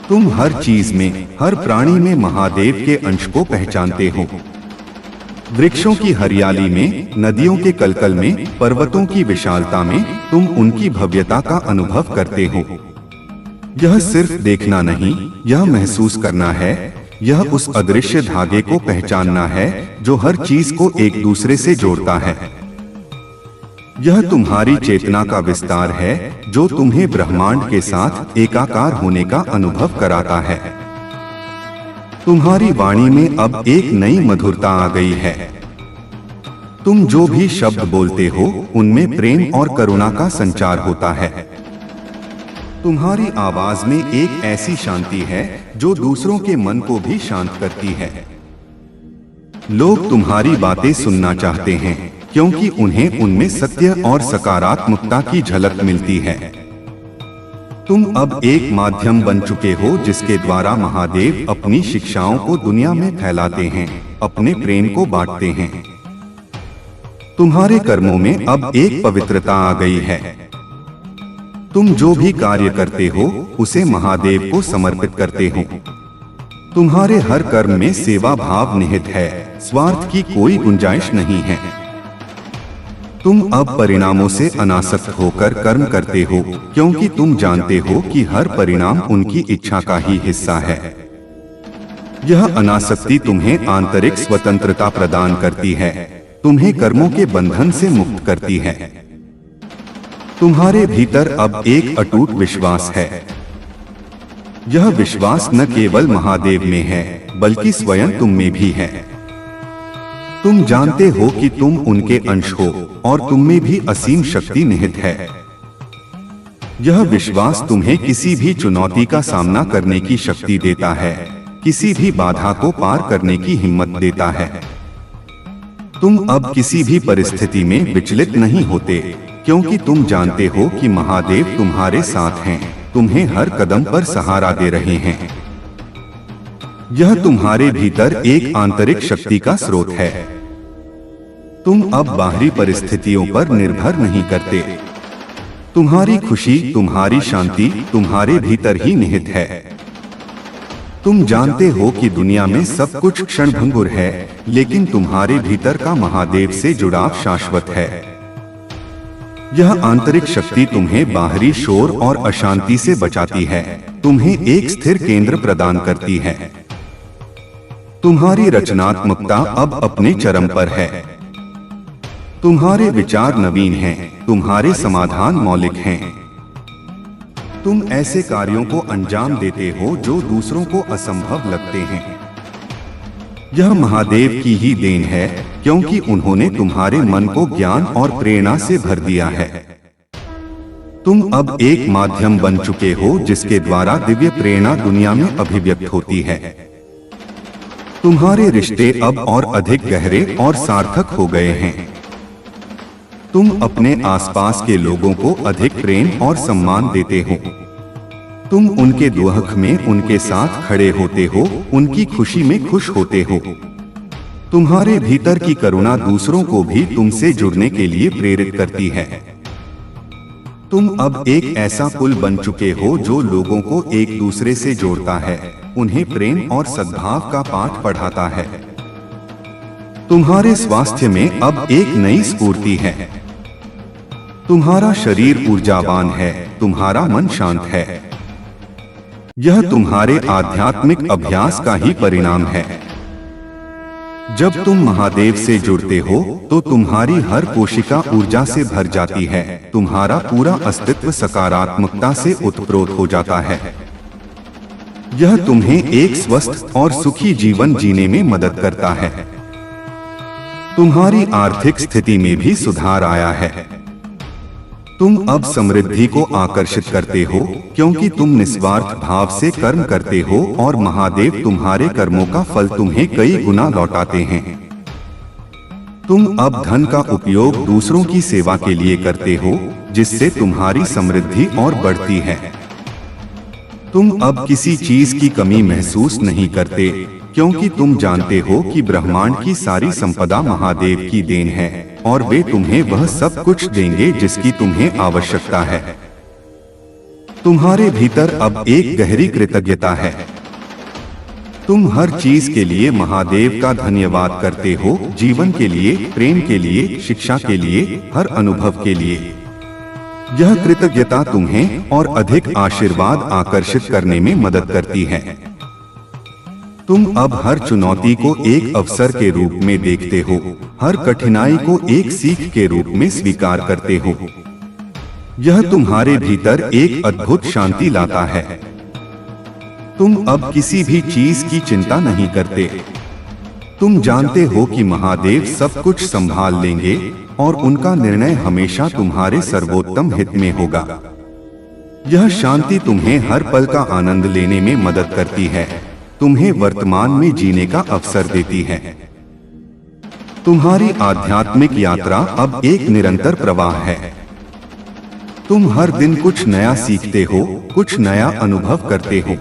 तुम हर चीज में, हर प्राणी में महादेव के अंश को पहचानते हो। वृक्षों की हरियाली में, नदियों के कलकल में, पर्वतों की विशालता में तुम उनकी भव्यता का अनुभव करते हो। यह सिर्फ देखना नहीं, यह महसूस करना है। यह उस अदृश्य धागे को पहचानना है जो हर चीज को एक दूसरे से जोड़ता है। यह तुम्हारी चेतना का विस्तार है जो तुम्हें ब्रह्मांड के साथ एकाकार होने का अनुभव कराता है। तुम्हारी वाणी में अब एक नई मधुरता आ गई है। तुम जो भी शब्द बोलते हो उनमें प्रेम और करुणा का संचार होता है। तुम्हारी आवाज में एक ऐसी शांति है जो दूसरों के मन को भी शांत करती है। लोग तुम्हारी बातें सुनना चाहते हैं, क्योंकि उन्हें उनमें सत्य और सकारात्मकता की झलक मिलती है। तुम अब एक माध्यम बन चुके हो जिसके द्वारा महादेव अपनी शिक्षाओं को दुनिया में फैलाते हैं, अपने प्रेम को बांटते हैं। तुम्हारे कर्मों में अब एक पवित्रता आ गई है। तुम जो भी कार्य करते हो उसे महादेव को समर्पित करते हो। तुम्हारे हर कर्म में सेवा भाव निहित है, स्वार्थ की कोई गुंजाइश नहीं है। तुम अब परिणामों से अनासक्त होकर कर्म करते हो, क्योंकि तुम जानते हो कि हर परिणाम उनकी इच्छा का ही हिस्सा है। यह अनासक्ति तुम्हें आंतरिक स्वतंत्रता प्रदान करती है, तुम्हें कर्मों के बंधन से मुक्त करती है। तुम्हारे भीतर अब एक अटूट विश्वास है। यह विश्वास न केवल महादेव में है, बल्कि स्वयं तुम में भी है। तुम जानते हो कि तुम उनके अंश हो और तुम में भी असीम शक्ति निहित है। यह विश्वास तुम्हें किसी भी चुनौती का सामना करने की शक्ति देता है, किसी भी बाधा को पार करने की हिम्मत देता है। तुम अब किसी भी परिस्थिति में विचलित नहीं होते, क्योंकि तुम जानते हो कि महादेव तुम्हारे साथ हैं, तुम्हें हर कदम पर सहारा दे रहे हैं। यह तुम्हारे भीतर एक आंतरिक शक्ति का स्रोत है। तुम अब बाहरी परिस्थितियों पर निर्भर नहीं करते। तुम्हारी खुशी, तुम्हारी शांति तुम्हारे भीतर ही निहित है। तुम जानते हो कि दुनिया में सब कुछ क्षणभंगुर है, लेकिन तुम्हारे भीतर का महादेव से जुड़ाव शाश्वत है। यह आंतरिक शक्ति तुम्हें बाहरी शोर और अशांति से बचाती है, तुम्हें एक स्थिर केंद्र प्रदान करती है। तुम्हारी रचनात्मकता अब अपने चरम पर है। तुम्हारे विचार नवीन हैं, तुम्हारे समाधान मौलिक हैं। तुम ऐसे कार्यों को अंजाम देते हो जो दूसरों को असंभव लगते हैं। यह महादेव की ही देन है, क्योंकि उन्होंने तुम्हारे मन को ज्ञान और प्रेरणा से भर दिया है। तुम अब एक माध्यम बन चुके हो जिसके द्वारा दिव्य प्रेरणा दुनिया में अभिव्यक्त होती है। तुम्हारे रिश्ते अब और अधिक गहरे और सार्थक हो गए हैं। तुम अपने आसपास के लोगों को अधिक प्रेम और सम्मान देते हो। तुम उनके दुख में उनके साथ खड़े होते हो, उनकी खुशी में खुश होते हो। तुम्हारे भीतर की करुणा दूसरों को भी तुमसे जुड़ने के लिए प्रेरित करती है। तुम अब एक ऐसा पुल बन चुके हो जो लोगों को एक दूसरे से जोड़ता है, उन्हें प्रेम और सद्भाव का पाठ पढ़ाता है। तुम्हारे स्वास्थ्य में अब एक नई स्फूर्ति है। तुम्हारा शरीर ऊर्जावान है, तुम्हारा मन शांत है। यह तुम्हारे आध्यात्मिक अभ्यास का ही परिणाम है। जब तुम महादेव से जुड़ते हो तो तुम्हारी हर कोशिका ऊर्जा से भर जाती है, तुम्हारा पूरा अस्तित्व सकारात्मकता से उत्प्रोत हो जाता है। यह तुम्हें एक स्वस्थ और सुखी जीवन जीने में मदद करता है। तुम्हारी आर्थिक स्थिति में भी सुधार आया है। तुम अब समृद्धि को आकर्षित करते हो क्योंकि तुम निस्वार्थ भाव से कर्म करते हो और महादेव तुम्हारे कर्मों का फल तुम्हें कई गुना लौटाते हैं। तुम अब धन का उपयोग दूसरों की सेवा के लिए करते हो, जिससे तुम्हारी समृद्धि और बढ़ती है। तुम अब किसी चीज की कमी महसूस नहीं करते क्योंकि तुम जानते हो कि ब्रह्मांड की सारी संपदा महादेव की देन है और वे तुम्हें वह सब कुछ देंगे जिसकी तुम्हें आवश्यकता है। तुम्हारे भीतर अब एक गहरी कृतज्ञता है। तुम हर चीज के लिए महादेव का धन्यवाद करते हो, जीवन के लिए, प्रेम के लिए, शिक्षा के लिए, हर अनुभव के लिए। यह कृतज्ञता तुम्हें और अधिक आशीर्वाद आकर्षित करने में मदद करती है। तुम अब हर चुनौती को एक अवसर के रूप में देखते हो, हर कठिनाई को एक सीख के रूप में स्वीकार करते हो। यह तुम्हारे भीतर एक अद्भुत शांति लाता है। तुम अब किसी भी चीज की चिंता नहीं करते। तुम जानते हो कि महादेव सब कुछ संभाल लेंगे और उनका निर्णय हमेशा तुम्हारे सर्वोत्तम हित में होगा। यह शांति तुम्हें हर पल का आनंद लेने में मदद करती है, तुम्हें वर्तमान में जीने का अवसर देती है। तुम्हारी आध्यात्मिक यात्रा अब एक निरंतर प्रवाह है। तुम हर दिन कुछ नया सीखते हो, कुछ नया अनुभव करते हो।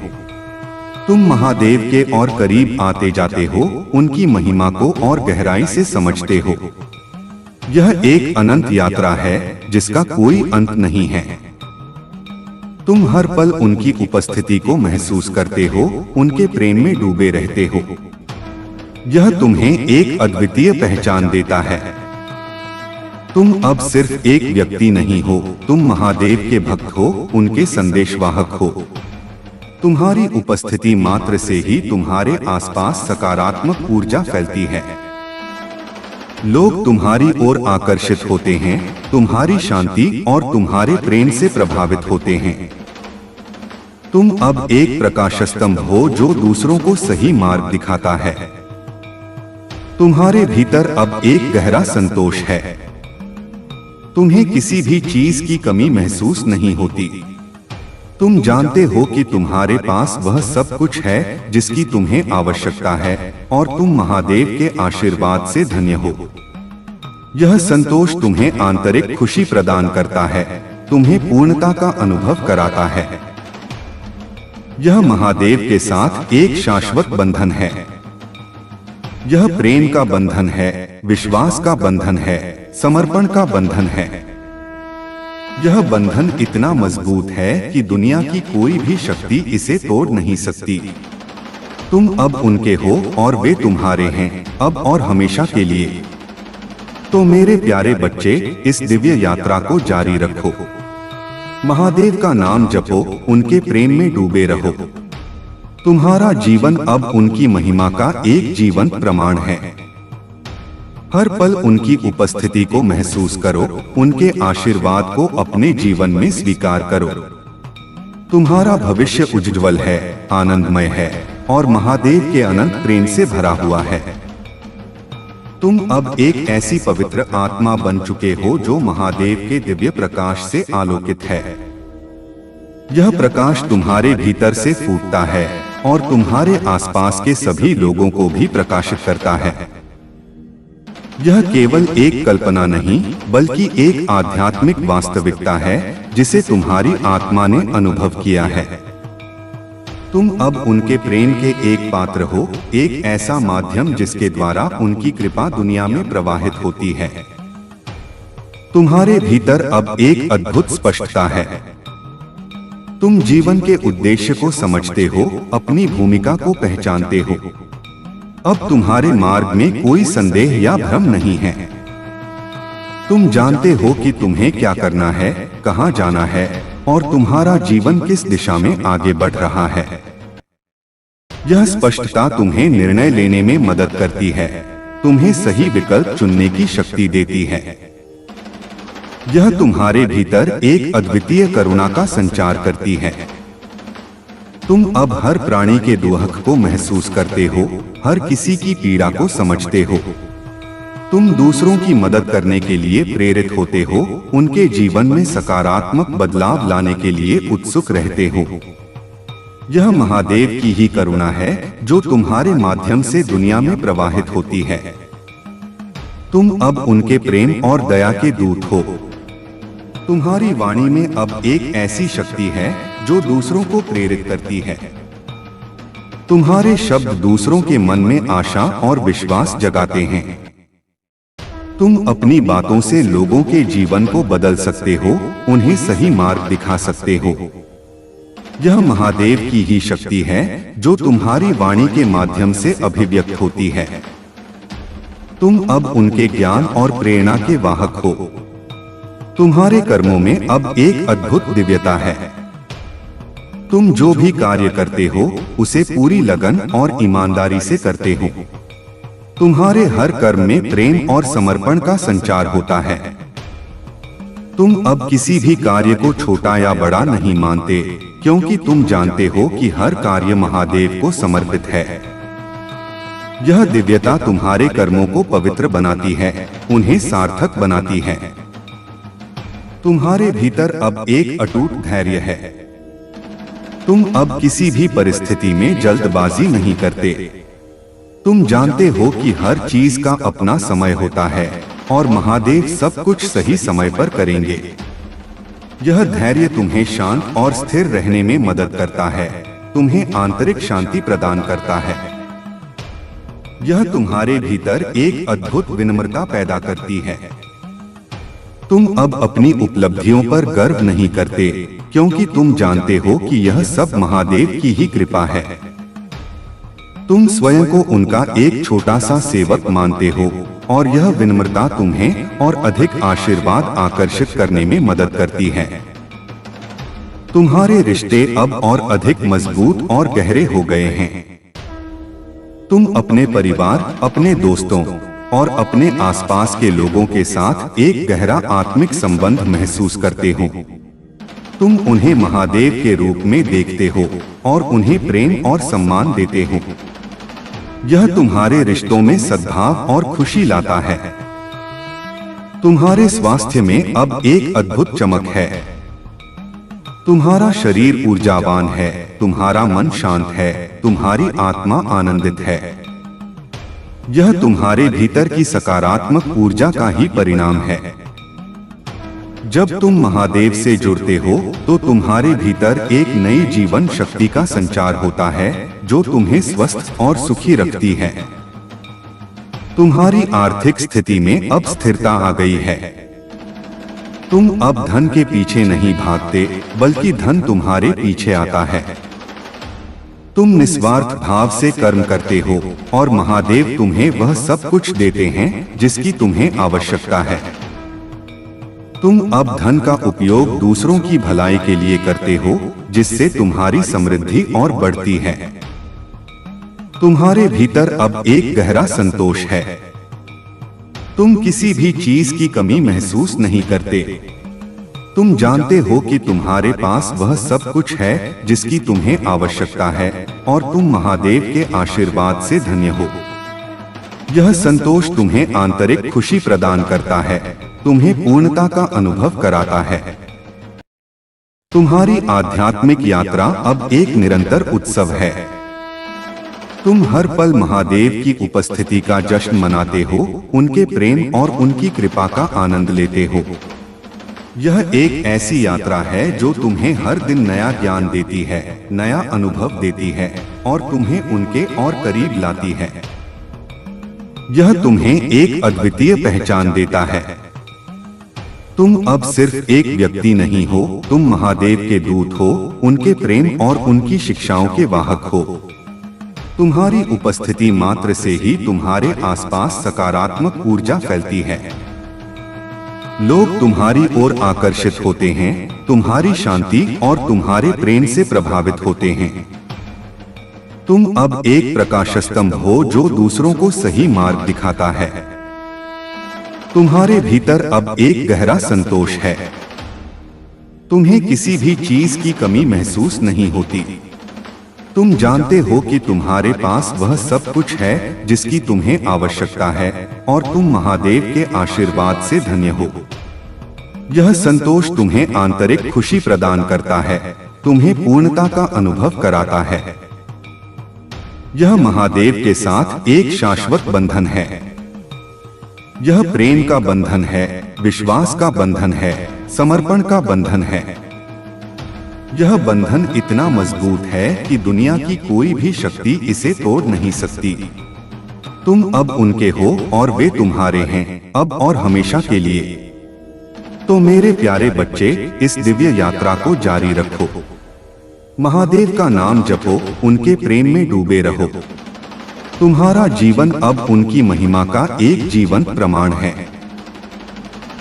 तुम महादेव के और करीब आते जाते हो, उनकी महिमा को और गहराई से समझते हो। यह एक अनंत यात्रा है जिसका कोई अंत नहीं है। तुम हर पल उनकी उपस्थिति को महसूस करते हो, उनके प्रेम में डूबे रहते हो। यह तुम्हें एक अद्वितीय पहचान देता है। तुम अब सिर्फ एक व्यक्ति नहीं हो, तुम महादेव के भक्त हो, उनके संदेशवाहक हो। तुम्हारी उपस्थिति मात्र से ही तुम्हारे आसपास सकारात्मक ऊर्जा फैलती है। लोग तुम्हारी ओर आकर्षित होते हैं, तुम्हारी शांति और तुम्हारे प्रेम से प्रभावित होते हैं। तुम अब एक प्रकाशस्तंभ हो जो दूसरों को सही मार्ग दिखाता है। तुम्हारे भीतर अब एक गहरा संतोष है। तुम्हें किसी भी चीज की कमी महसूस नहीं होती। तुम जानते हो कि तुम्हारे पास वह सब कुछ है जिसकी तुम्हें आवश्यकता है और तुम महादेव के आशीर्वाद से धन्य हो। यह संतोष तुम्हें आंतरिक खुशी प्रदान करता है, तुम्हें पूर्णता का अनुभव कराता है। यह महादेव के साथ एक शाश्वत बंधन है। यह प्रेम का बंधन है, विश्वास का बंधन है, समर्पण का बंधन है। यह बंधन इतना मजबूत है कि दुनिया की कोई भी शक्ति इसे तोड़ नहीं सकती। तुम अब उनके हो और वे तुम्हारे हैं, अब और हमेशा के लिए। तो मेरे प्यारे बच्चे, इस दिव्य यात्रा को जारी रखो। महादेव का नाम जपो, उनके प्रेम में डूबे रहो। तुम्हारा जीवन अब उनकी महिमा का एक जीवंत प्रमाण है। हर पल उनकी उपस्थिति को महसूस करो, उनके आशीर्वाद को अपने जीवन में स्वीकार करो। तुम्हारा भविष्य उज्ज्वल है, आनंदमय है और महादेव के अनंत प्रेम से भरा हुआ है। तुम अब एक ऐसी पवित्र आत्मा बन चुके हो जो महादेव के दिव्य प्रकाश से आलोकित है। यह प्रकाश तुम्हारे भीतर से फूटता है और तुम्हारे आसपास के सभी लोगों को भी प्रकाशित करता है। यह केवल एक कल्पना नहीं, बल्कि एक आध्यात्मिक वास्तविकता है जिसे तुम्हारी आत्मा ने अनुभव किया है। तुम अब उनके प्रेम के एक पात्र हो, एक ऐसा माध्यम जिसके द्वारा उनकी कृपा दुनिया में प्रवाहित होती है। तुम्हारे भीतर अब एक अद्भुत स्पष्टता है। तुम जीवन के उद्देश्य को समझते हो, अपनी भूमिका को पहचानते हो। अब तुम्हारे मार्ग में कोई संदेह या भ्रम नहीं है। तुम जानते हो कि तुम्हें क्या करना है, कहां जाना है और तुम्हारा जीवन किस दिशा में आगे बढ़ रहा है। यह स्पष्टता तुम्हें निर्णय लेने में मदद करती है, तुम्हें सही विकल्प चुनने की शक्ति देती है। यह तुम्हारे भीतर एक अद्वितीय करुणा का संचार करती है। तुम अब हर प्राणी के दुख को महसूस करते हो, हर किसी की पीड़ा को समझते हो। तुम दूसरों की मदद करने के लिए प्रेरित होते हो, उनके जीवन में सकारात्मक बदलाव लाने के लिए उत्सुक रहते हो। यह महादेव की ही करुणा है जो तुम्हारे माध्यम से दुनिया में प्रवाहित होती है। तुम अब उनके प्रेम और दया के दूत हो। तुम्हारी वाणी में अब एक ऐसी शक्ति है जो दूसरों को प्रेरित करती है। तुम्हारे शब्द दूसरों के मन में आशा और विश्वास जगाते हैं। तुम अपनी बातों से लोगों के जीवन को बदल सकते हो, उन्हें सही मार्ग दिखा सकते हो। यह महादेव की ही शक्ति है जो तुम्हारी वाणी के माध्यम से अभिव्यक्त होती है। तुम अब उनके ज्ञान और प्रेरणा के वाहक हो। तुम्हारे कर्मों में अब एक अद्भुत दिव्यता है। तुम जो भी कार्य करते हो उसे पूरी लगन और ईमानदारी से करते हो। तुम्हारे हर कर्म में प्रेम और समर्पण का संचार होता है। तुम अब किसी भी कार्य को छोटा या बड़ा नहीं मानते, क्योंकि तुम जानते हो कि हर कार्य महादेव को समर्पित है। यह दिव्यता तुम्हारे कर्मों को पवित्र बनाती है, उन्हें सार्थक बनाती है। तुम्हारे भीतर अब एक अटूट धैर्य है। तुम अब किसी भी परिस्थिति में जल्दबाजी नहीं करते। तुम जानते हो कि हर चीज का अपना समय होता है और महादेव सब कुछ सही समय पर करेंगे। यह धैर्य तुम्हें शांत और स्थिर रहने में मदद करता है, तुम्हें आंतरिक शांति प्रदान करता है। यह तुम्हारे भीतर एक अद्भुत विनम्रता पैदा करती है। तुम अब अपनी उपलब्धियों पर गर्व नहीं करते, क्योंकि तुम जानते हो कि यह सब महादेव की ही कृपा है। तुम स्वयं को उनका एक छोटा सा सेवक मानते हो और यह विनम्रता तुम्हें और अधिक आशीर्वाद आकर्षित करने में मदद करती है। तुम्हारे रिश्ते अब और अधिक मजबूत और गहरे हो गए हैं। तुम अपने परिवार, अपने दोस्तों और अपने आसपास के लोगों के साथ एक गहरा आत्मिक संबंध महसूस करते हो। तुम उन्हें महादेव के रूप में देखते हो और उन्हें प्रेम और सम्मान देते हो। यह तुम्हारे रिश्तों में सद्भाव और खुशी लाता है। तुम्हारे स्वास्थ्य में अब एक अद्भुत चमक है। तुम्हारा शरीर ऊर्जावान है, तुम्हारा मन शांत है, तुम्हारी आत्मा आनंदित है। यह तुम्हारे भीतर की सकारात्मक ऊर्जा का ही परिणाम है। जब तुम महादेव से जुड़ते हो तो तुम्हारे भीतर एक नई जीवन शक्ति का संचार होता है जो तुम्हें स्वस्थ और सुखी रखती है। तुम्हारी आर्थिक स्थिति में अब स्थिरता आ गई है। तुम अब धन के पीछे नहीं भागते, बल्कि धन तुम्हारे पीछे आता है। तुम निस्वार्थ भाव से कर्म करते हो और महादेव तुम्हें वह सब कुछ देते हैं जिसकी तुम्हें आवश्यकता है। तुम अब धन का उपयोग दूसरों की भलाई के लिए करते हो, जिससे तुम्हारी समृद्धि और बढ़ती है। तुम्हारे भीतर अब एक गहरा संतोष है। तुम किसी भी चीज की कमी महसूस नहीं करते। तुम जानते हो कि तुम्हारे पास वह सब कुछ है जिसकी तुम्हें आवश्यकता है और तुम महादेव के आशीर्वाद से धन्य हो। यह संतोष तुम्हें आंतरिक खुशी प्रदान करता है, तुम्हें पूर्णता का अनुभव कराता है। तुम्हारी आध्यात्मिक यात्रा अब एक निरंतर उत्सव है। तुम हर पल महादेव की उपस्थिति का जश्न मनाते हो, उनके प्रेम और उनकी कृपा का आनंद लेते हो। यह एक ऐसी यात्रा है जो तुम्हें हर दिन नया ज्ञान देती है, नया अनुभव देती है और तुम्हें उनके और करीब लाती है। यह तुम्हें एक अद्वितीय पहचान देता है। तुम अब सिर्फ एक व्यक्ति नहीं हो, तुम महादेव के दूत हो, उनके प्रेम और उनकी शिक्षाओं के वाहक हो। तुम्हारी उपस्थिति मात्र से ही तुम्हारे आसपास सकारात्मक ऊर्जा फैलती है। लोग तुम्हारी ओर आकर्षित होते हैं, तुम्हारी शांति और तुम्हारे प्रेम से प्रभावित होते हैं। तुम अब एक प्रकाशस्तंभ हो जो दूसरों को सही मार्ग दिखाता है। तुम्हारे भीतर अब एक गहरा संतोष है। तुम्हें किसी भी चीज की कमी महसूस नहीं होती। तुम जानते हो कि तुम्हारे पास वह सब कुछ है जिसकी तुम्हें आवश्यकता है और तुम महादेव के आशीर्वाद से धन्य हो। यह संतोष तुम्हें आंतरिक खुशी प्रदान करता है, तुम्हें पूर्णता का अनुभव कराता है। यह महादेव के साथ एक शाश्वत बंधन है। यह प्रेम का बंधन है, विश्वास का बंधन है, समर्पण का बंधन है। यह बंधन इतना मजबूत है कि दुनिया की कोई भी शक्ति इसे तोड़ नहीं सकती। तुम अब उनके हो और वे तुम्हारे हैं, अब और हमेशा के लिए। तो मेरे प्यारे बच्चे, इस दिव्य यात्रा को जारी रखो। महादेव का नाम जपो, उनके प्रेम में डूबे रहो। तुम्हारा जीवन अब उनकी महिमा का एक जीवंत प्रमाण है।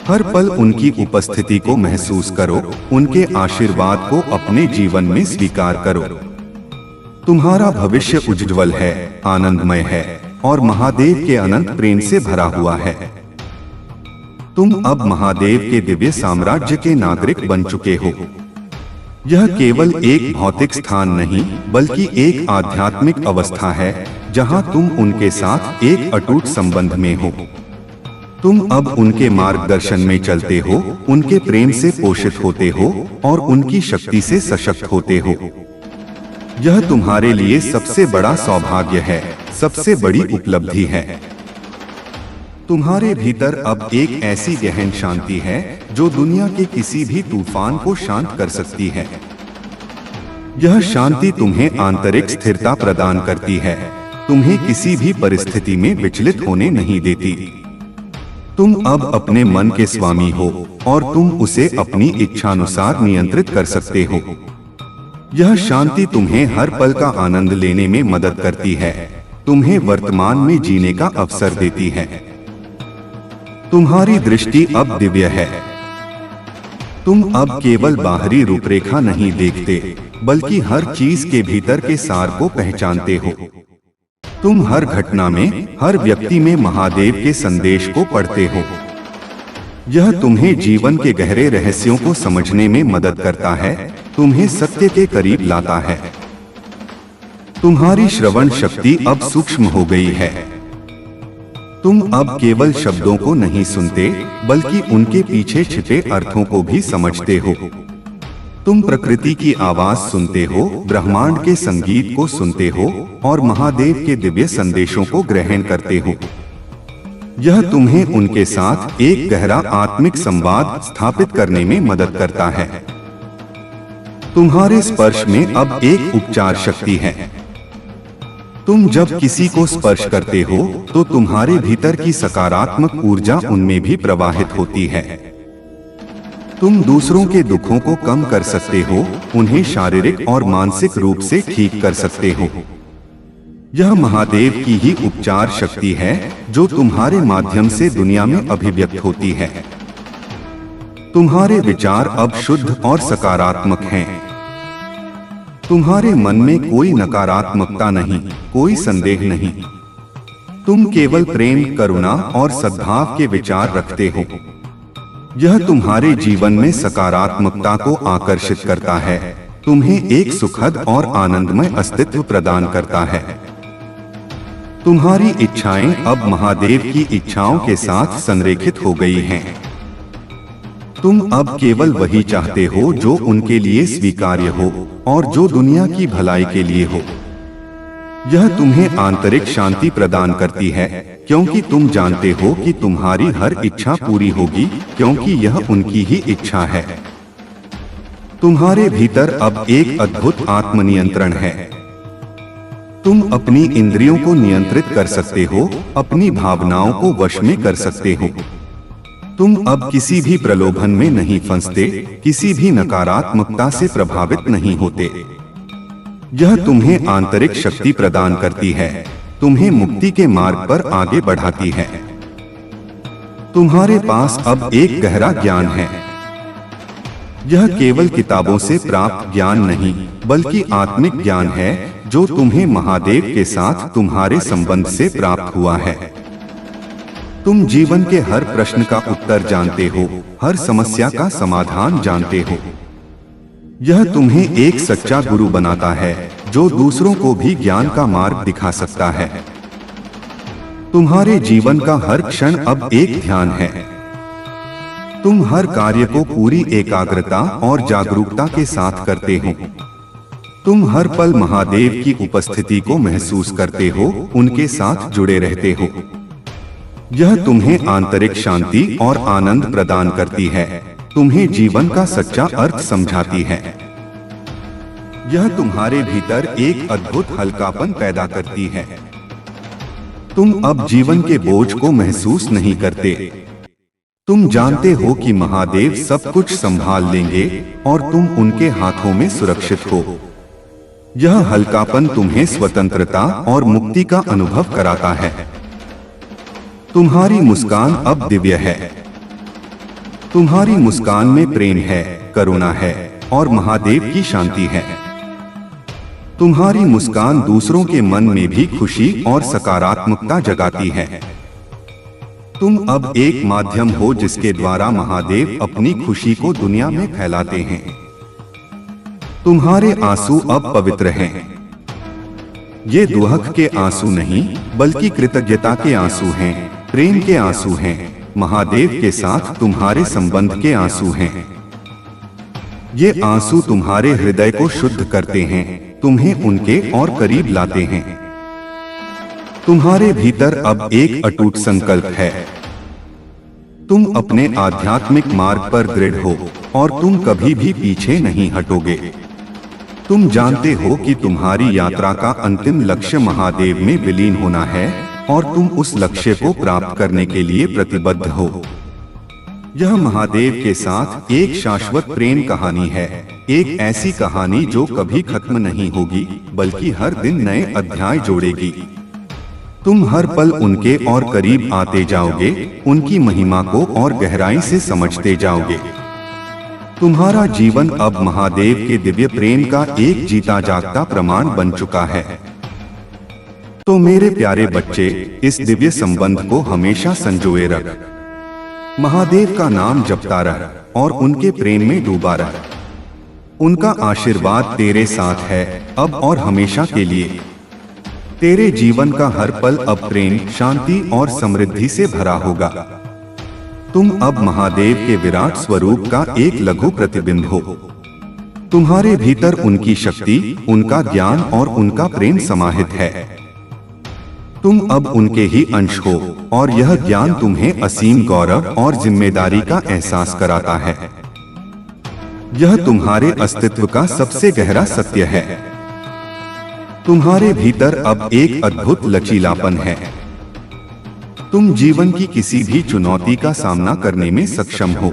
हर पल उनकी उपस्थिति को महसूस करो, उनके आशीर्वाद को अपने जीवन में स्वीकार करो। तुम्हारा भविष्य उज्ज्वल है, आनंदमय है और महादेव के अनंत प्रेम से भरा हुआ है। तुम अब महादेव के दिव्य साम्राज्य के नागरिक बन चुके हो। यह केवल एक भौतिक स्थान नहीं, बल्कि एक आध्यात्मिक अवस्था है जहां तुम उनके साथ एक अटूट संबंध में हो। तुम अब उनके मार्गदर्शन में चलते हो, उनके प्रेम से पोषित होते हो और उनकी शक्ति से सशक्त होते हो। यह तुम्हारे लिए सबसे बड़ा सौभाग्य है, सबसे बड़ी उपलब्धि है। तुम्हारे भीतर अब एक ऐसी गहन शांति है जो दुनिया के किसी भी तूफान को शांत कर सकती है। यह शांति तुम्हें आंतरिक स्थिरता प्रदान करती है, तुम्हें किसी भी परिस्थिति में विचलित होने नहीं देती। तुम अब अपने मन के स्वामी हो और तुम उसे अपनी इच्छानुसार नियंत्रित कर सकते हो। यह शांति तुम्हें हर पल का आनंद लेने में मदद करती है, तुम्हें वर्तमान में जीने का अवसर देती है। तुम्हारी दृष्टि अब दिव्य है। तुम अब केवल बाहरी रूपरेखा नहीं देखते, बल्कि हर चीज के भीतर के सार को पहचानते हो। तुम हर घटना में, हर व्यक्ति में महादेव के संदेश को पढ़ते हो। यह तुम्हें जीवन के गहरे रहस्यों को समझने में मदद करता है, तुम्हें सत्य के करीब लाता है। तुम्हारी श्रवण शक्ति अब सूक्ष्म हो गई है। तुम अब केवल शब्दों को नहीं सुनते, बल्कि उनके पीछे छिपे अर्थों को भी समझते हो। तुम प्रकृति की आवाज सुनते हो, ब्रह्मांड के संगीत को सुनते हो और महादेव के दिव्य संदेशों को ग्रहण करते हो। यह तुम्हें उनके साथ एक गहरा आत्मिक संवाद स्थापित करने में मदद करता है। तुम्हारे स्पर्श में अब एक उपचार शक्ति है। तुम जब किसी को स्पर्श करते हो तो तुम्हारे भीतर की सकारात्मक ऊर्जा उनमें भी प्रवाहित होती है। तुम दूसरों के दुखों को कम कर सकते हो, उन्हें शारीरिक और मानसिक रूप से ठीक कर सकते हो। यह महादेव की ही उपचार शक्ति है जो तुम्हारे माध्यम से दुनिया में अभिव्यक्त होती है। तुम्हारे विचार अब शुद्ध और सकारात्मक हैं। तुम्हारे मन में कोई नकारात्मकता नहीं, कोई संदेह नहीं। तुम केवल प्रेम, करुणा और सद्भाव के विचार रखते हो। यह तुम्हारे जीवन में सकारात्मकता को आकर्षित करता है, तुम्हें एक सुखद और आनंदमय अस्तित्व प्रदान करता है। तुम्हारी इच्छाएं अब महादेव की इच्छाओं के साथ संरेखित हो गई हैं। तुम अब केवल वही चाहते हो जो उनके लिए स्वीकार्य हो और जो दुनिया की भलाई के लिए हो। यह तुम्हें आंतरिक शांति प्रदान करती है, क्योंकि तुम जानते हो कि तुम्हारी हर इच्छा पूरी होगी, क्योंकि यह उनकी ही इच्छा है। तुम्हारे भीतर अब एक अद्भुत आत्मनियंत्रण है। तुम अपनी इंद्रियों को नियंत्रित कर सकते हो, अपनी भावनाओं को वश में कर सकते हो। तुम अब किसी भी प्रलोभन में नहीं फंसते, किसी भी नकारात्मकता से प्रभावित नहीं होते। यह तुम्हें आंतरिक शक्ति प्रदान करती है, तुम्हें मुक्ति के मार्ग पर आगे बढ़ाती है। तुम्हारे पास अब एक गहरा ज्ञान है। यह केवल किताबों से प्राप्त ज्ञान नहीं, बल्कि आत्मिक ज्ञान है जो तुम्हें महादेव के साथ तुम्हारे संबंध से प्राप्त हुआ है। तुम जीवन के हर प्रश्न का उत्तर जानते हो, हर समस्या का समाधान जानते हो। यह तुम्हें एक सच्चा गुरु बनाता है, जो दूसरों को भी ज्ञान का मार्ग दिखा सकता है। तुम्हारे जीवन का हर क्षण अब एक ध्यान है। तुम हर कार्य को पूरी एकाग्रता और जागरूकता के साथ करते हो। तुम हर पल महादेव की उपस्थिति को महसूस करते हो, उनके साथ जुड़े रहते हो। यह तुम्हें आंतरिक शांति और आनंद प्रदान करती है, तुम्हें जीवन का सच्चा अर्थ समझाती है। यह तुम्हारे भीतर एक अद्भुत हल्कापन पैदा करती है। तुम अब जीवन के बोझ को महसूस नहीं करते। तुम जानते हो कि महादेव सब कुछ संभाल लेंगे और तुम उनके हाथों में सुरक्षित हो। यह हल्कापन तुम्हें स्वतंत्रता और मुक्ति का अनुभव कराता है। तुम्हारी मुस्कान अब दिव्य है। तुम्हारी मुस्कान में प्रेम है, करुणा है और महादेव की शांति है। तुम्हारी मुस्कान दूसरों के मन में भी खुशी और सकारात्मकता जगाती है। तुम अब एक माध्यम हो जिसके द्वारा महादेव अपनी खुशी को दुनिया में फैलाते हैं। तुम्हारे आंसू अब पवित्र हैं। ये दुहक के आंसू नहीं, बल्कि कृतज्ञता के आंसू हैं, प्रेम के आंसू हैं, महादेव के साथ तुम्हारे संबंध के आंसू हैं। ये आंसू तुम्हारे हृदय को शुद्ध करते हैं, तुम्हें उनके और करीब लाते हैं। तुम्हारे भीतर अब एक अटूट संकल्प है। तुम अपने आध्यात्मिक मार्ग पर दृढ़ हो और तुम कभी भी पीछे नहीं हटोगे। तुम जानते हो कि तुम्हारी यात्रा का अंतिम लक्ष्य महादेव में विलीन होना है और तुम उस लक्ष्य को प्राप्त करने के लिए प्रतिबद्ध हो। यह महादेव के साथ एक शाश्वत प्रेम कहानी है, एक ऐसी कहानी जो कभी खत्म नहीं होगी, बल्कि हर दिन नए अध्याय जोड़ेगी। तुम हर पल उनके और करीब आते जाओगे, उनकी महिमा को और गहराई से समझते जाओगे। तुम्हारा जीवन अब महादेव के दिव्य प्रेम का एक जीता जागता प्रमाण बन चुका है। तो मेरे प्यारे बच्चे, इस दिव्य संबंध को हमेशा संजोए रख। महादेव का नाम जपता रह और उनके प्रेम में डूबा रह। उनका आशीर्वाद तेरे साथ है, अब और हमेशा के लिए। तेरे जीवन का हर पल अब प्रेम, शांति और समृद्धि से भरा होगा। तुम अब महादेव के विराट स्वरूप का एक लघु प्रतिबिंब हो। तुम्हारे भीतर उनकी शक्ति, उनका ज्ञान और उनका प्रेम समाहित है। तुम अब उनके ही अंश हो और यह ज्ञान तुम्हें असीम गौरव और जिम्मेदारी का एहसास कराता है। यह तुम्हारे अस्तित्व का सबसे गहरा सत्य है। तुम्हारे भीतर अब एक अद्भुत लचीलापन है। तुम जीवन की किसी भी चुनौती का सामना करने में सक्षम हो।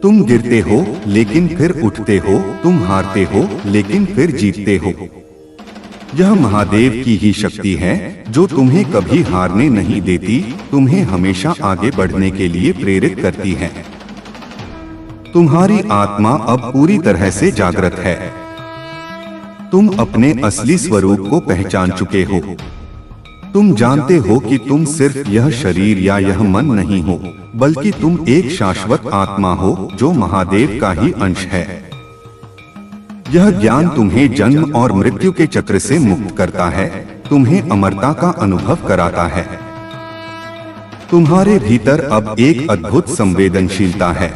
तुम गिरते हो लेकिन फिर उठते हो, तुम हारते हो लेकिन फिर जीतते हो। यह महादेव की ही शक्ति है जो तुम्हें कभी हारने नहीं देती, तुम्हें हमेशा आगे बढ़ने के लिए प्रेरित करती है। तुम्हारी आत्मा अब पूरी तरह से जागृत है। तुम अपने असली स्वरूप को पहचान चुके हो। तुम जानते हो कि तुम सिर्फ यह शरीर या यह मन नहीं हो, बल्कि तुम एक शाश्वत आत्मा हो जो महादेव का ही अंश है। यह ज्ञान तुम्हें जन्म और मृत्यु के चक्र से मुक्त करता है, तुम्हें अमरता का अनुभव कराता है। तुम्हारे भीतर अब एक अद्भुत संवेदनशीलता है।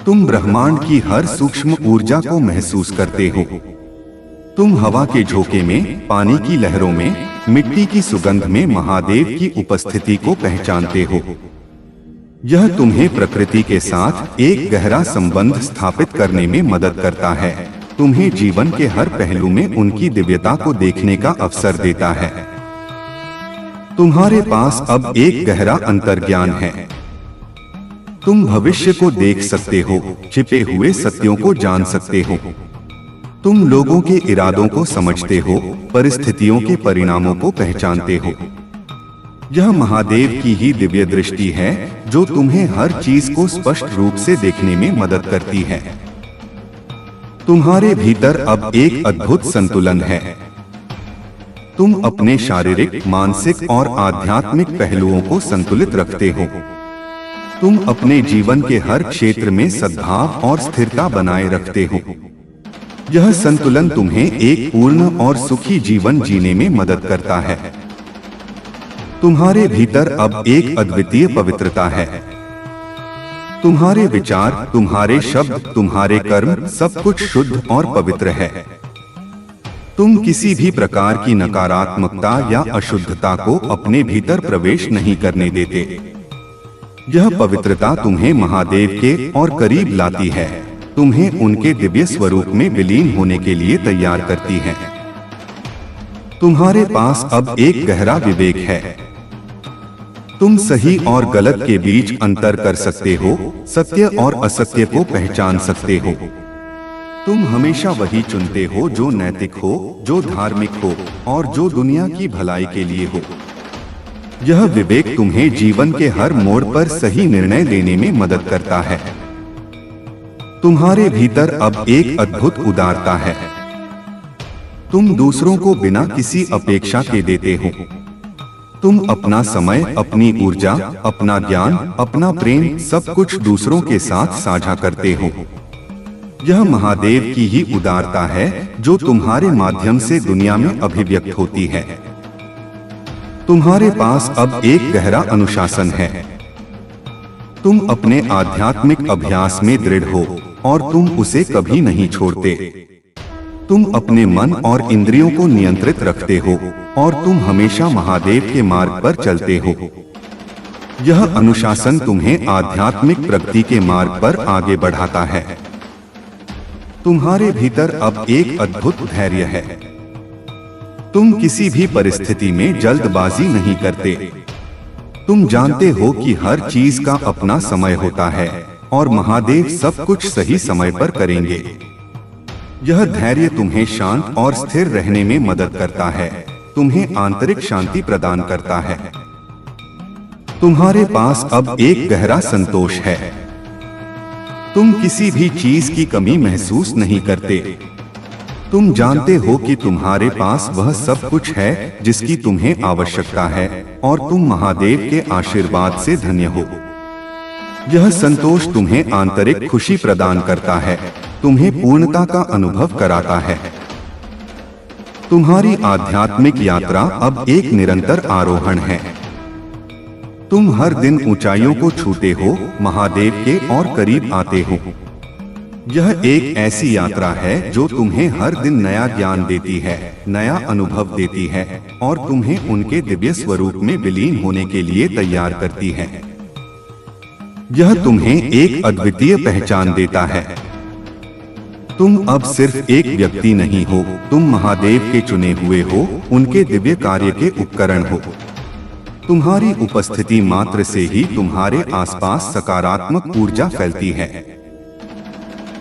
तुम ब्रह्मांड की हर सूक्ष्म ऊर्जा को महसूस करते हो। तुम हवा के झोंके में, पानी की लहरों में, मिट्टी की सुगंध में महादेव की उपस्थिति को पहचानते हो। यह तुम्हें प्रकृति के साथ एक गहरा संबंध स्थापित करने में मदद करता है, तुम्हें जीवन के हर पहलू में उनकी दिव्यता को देखने का अवसर देता है। तुम्हारे पास अब एक गहरा अंतर्ज्ञान है। तुम भविष्य को देख सकते हो, छिपे हुए सत्यों को जान सकते हो। तुम लोगों के इरादों को समझते हो, परिस्थितियों के परिणामों को पहचानते हो। यह महादेव की ही दिव्य दृष्टि है जो तुम्हें हर चीज को स्पष्ट रूप से देखने में मदद करती है। तुम्हारे भीतर अब एक अद्भुत संतुलन है। तुम अपने शारीरिक, मानसिक और आध्यात्मिक पहलुओं को संतुलित रखते हो। तुम अपने जीवन के हर क्षेत्र में सद्भाव और स्थिरता बनाए रखते हो। यह संतुलन तुम्हें एक पूर्ण और सुखी जीवन जीने में मदद करता है। तुम्हारे भीतर अब एक अद्वितीय पवित्रता है। तुम्हारे विचार, तुम्हारे शब्द, तुम्हारे कर्म, सब कुछ शुद्ध और पवित्र है। तुम किसी भी प्रकार की नकारात्मकता या अशुद्धता को अपने भीतर प्रवेश नहीं करने देते। यह पवित्रता तुम्हें महादेव के और करीब लाती है, तुम्हें उनके दिव्य स्वरूप में विलीन होने के लिए तैयार करती है। तुम्हारे पास अब एक गहरा विवेक है। तुम सही और गलत के बीच अंतर कर सकते हो, सत्य और असत्य को पहचान सकते हो। तुम हमेशा वही चुनते हो जो नैतिक हो, जो धार्मिक हो और जो दुनिया की भलाई के लिए हो। यह विवेक तुम्हें जीवन के हर मोड़ पर सही निर्णय लेने में मदद करता है। तुम्हारे भीतर अब एक अद्भुत उदारता है। तुम दूसरों को बिना किसी अपेक्षा के देते हो। तुम अपना समय, अपनी ऊर्जा, अपना ज्ञान, अपना प्रेम, सब कुछ दूसरों के साथ साझा करते हो। यह महादेव की ही उदारता है जो तुम्हारे माध्यम से दुनिया में अभिव्यक्त होती है। तुम्हारे पास अब एक गहरा अनुशासन है। तुम अपने आध्यात्मिक अभ्यास में दृढ़ हो और तुम उसे कभी नहीं छोड़ते। तुम अपने मन और इंद्रियों को नियंत्रित रखते हो और तुम हमेशा महादेव के मार्ग पर चलते हो। यह अनुशासन तुम्हें आध्यात्मिक प्रगति के मार्ग पर आगे बढ़ाता है। तुम्हारे भीतर अब एक अद्भुत धैर्य है। तुम किसी भी परिस्थिति में जल्दबाजी नहीं करते। तुम जानते हो कि हर चीज का अपना समय होता है और महादेव सब कुछ सही समय पर करेंगे। यह धैर्य तुम्हें शांत और स्थिर रहने में मदद करता है, तुम्हें आंतरिक शांति प्रदान करता है। तुम्हारे पास अब एक गहरा संतोष है। तुम किसी भी चीज की कमी महसूस नहीं करते। तुम जानते हो कि तुम्हारे पास वह सब कुछ है जिसकी तुम्हें आवश्यकता है और तुम महादेव के आशीर्वाद से धन्य हो। यह संतोष तुम्हें आंतरिक खुशी प्रदान करता है, तुम्हें पूर्णता का अनुभव कराता है। तुम्हारी आध्यात्मिक यात्रा अब एक निरंतर आरोहण है। तुम हर दिन ऊंचाइयों को छूते हो, महादेव के और करीब आते हो। यह एक ऐसी यात्रा है जो तुम्हें हर दिन नया ज्ञान देती है, नया अनुभव देती है और तुम्हें उनके दिव्य स्वरूप में विलीन होने के लिए तैयार करती है। यह तुम्हें एक अद्वितीय पहचान देता है। तुम अब सिर्फ एक व्यक्ति नहीं हो, तुम महादेव के चुने हुए हो, उनके दिव्य कार्य के उपकरण हो। तुम्हारी उपस्थिति मात्र से ही तुम्हारे आसपास सकारात्मक ऊर्जा फैलती है।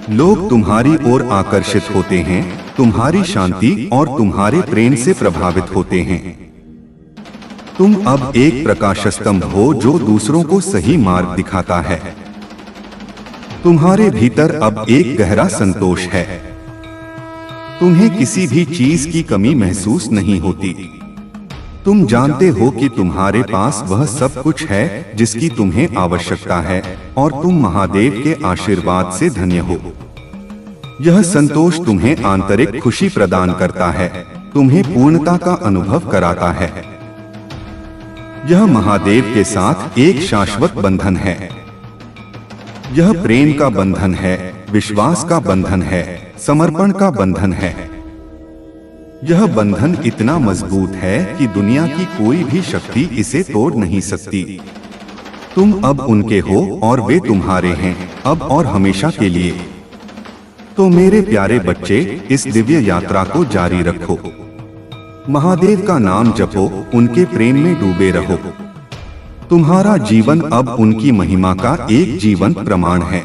लोग तुम्हारी ओर आकर्षित होते हैं, तुम्हारी शांति और तुम्हारे प्रेम से प्रभावित होते हैं। तुम अब एक प्रकाश स्तंभ हो जो दूसरों को सही मार्ग दिखाता है। तुम्हारे भीतर अब एक गहरा संतोष है। तुम्हें किसी भी चीज की कमी महसूस नहीं होती। तुम जानते हो कि तुम्हारे पास वह सब कुछ है जिसकी तुम्हें आवश्यकता है और तुम महादेव के आशीर्वाद से धन्य हो। यह संतोष तुम्हें आंतरिक खुशी प्रदान करता है, तुम्हें पूर्णता का अनुभव कराता है। यह महादेव के साथ एक शाश्वत बंधन है। यह प्रेम का बंधन है, विश्वास का बंधन है, समर्पण का बंधन है। यह बंधन इतना मजबूत है कि दुनिया की कोई भी शक्ति इसे तोड़ नहीं सकती। तुम अब उनके हो और वे तुम्हारे हैं, अब और हमेशा के लिए। तो मेरे प्यारे बच्चे, इस दिव्य यात्रा को जारी रखो। महादेव का नाम जपो, उनके प्रेम में डूबे रहो। तुम्हारा जीवन अब उनकी महिमा का एक जीवंत प्रमाण है।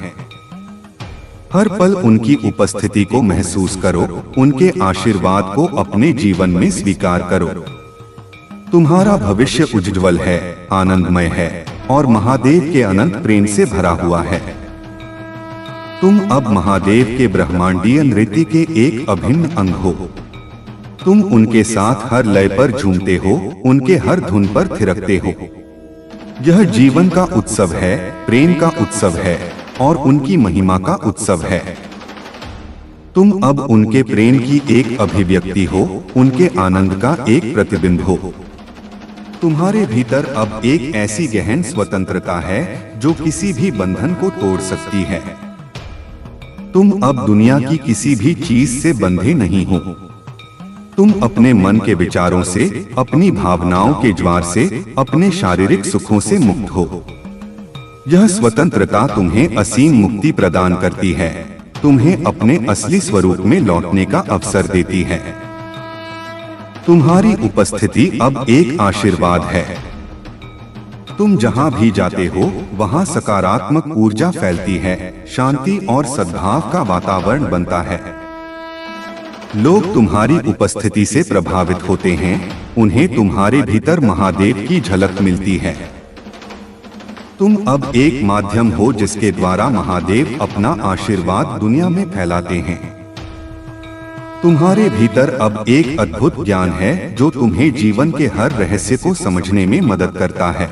हर पल उनकी उपस्थिति को महसूस करो, उनके आशीर्वाद को अपने जीवन में स्वीकार करो। तुम्हारा भविष्य उज्ज्वल है, आनंदमय है और महादेव के अनंत प्रेम से भरा हुआ है। तुम अब महादेव के ब्रह्मांडीय नृत्य के एक अभिन्न अंग हो। तुम उनके साथ हर लय पर झूमते हो, उनके हर धुन पर थिरकते हो। यह जीवन का उत्सव है, प्रेम का उत्सव है और उनकी महिमा का उत्सव है। तुम अब उनके प्रेम की एक अभिव्यक्ति हो, उनके आनंद का एक प्रतिबिंब हो। तुम्हारे भीतर अब एक ऐसी गहन स्वतंत्रता है जो किसी भी बंधन को तोड़ सकती है। तुम अब दुनिया की किसी भी चीज से बंधे नहीं हो। तुम अपने मन के विचारों से, अपनी भावनाओं के ज्वार से, अपने शारीरिक सुखों से मुक्त हो। यह स्वतंत्रता तुम्हें असीम मुक्ति प्रदान करती है, तुम्हें अपने असली स्वरूप में लौटने का अवसर देती है। तुम्हारी उपस्थिति अब एक आशीर्वाद है। तुम जहां भी जाते हो वहां सकारात्मक ऊर्जा फैलती है, शांति और सद्भाव का वातावरण बनता है। लोग तुम्हारी उपस्थिति से प्रभावित होते हैं, उन्हें तुम्हारे भीतर महादेव की झलक मिलती है। तुम अब एक माध्यम हो जिसके द्वारा महादेव अपना आशीर्वाद दुनिया में फैलाते हैं। तुम्हारे भीतर अब एक अद्भुत ज्ञान है जो तुम्हें जीवन के हर रहस्य को समझने में मदद करता है।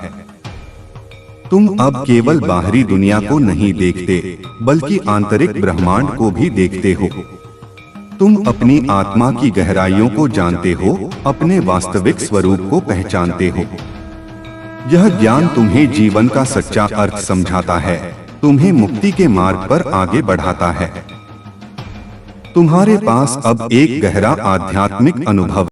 तुम अब केवल बाहरी दुनिया को नहीं देखते, बल्कि आंतरिक ब्रह्मांड को भी देखते हो। तुम अपनी आत्मा की गहराइयों को जानते हो, अपने वास्तविक स्वरूप को पहचानते हो। यह ज्ञान तुम्हें जीवन का सच्चा अर्थ समझाता है, तुम्हें मुक्ति के मार्ग पर आगे बढ़ाता है। तुम्हारे पास अब एक गहरा आध्यात्मिक अनुभव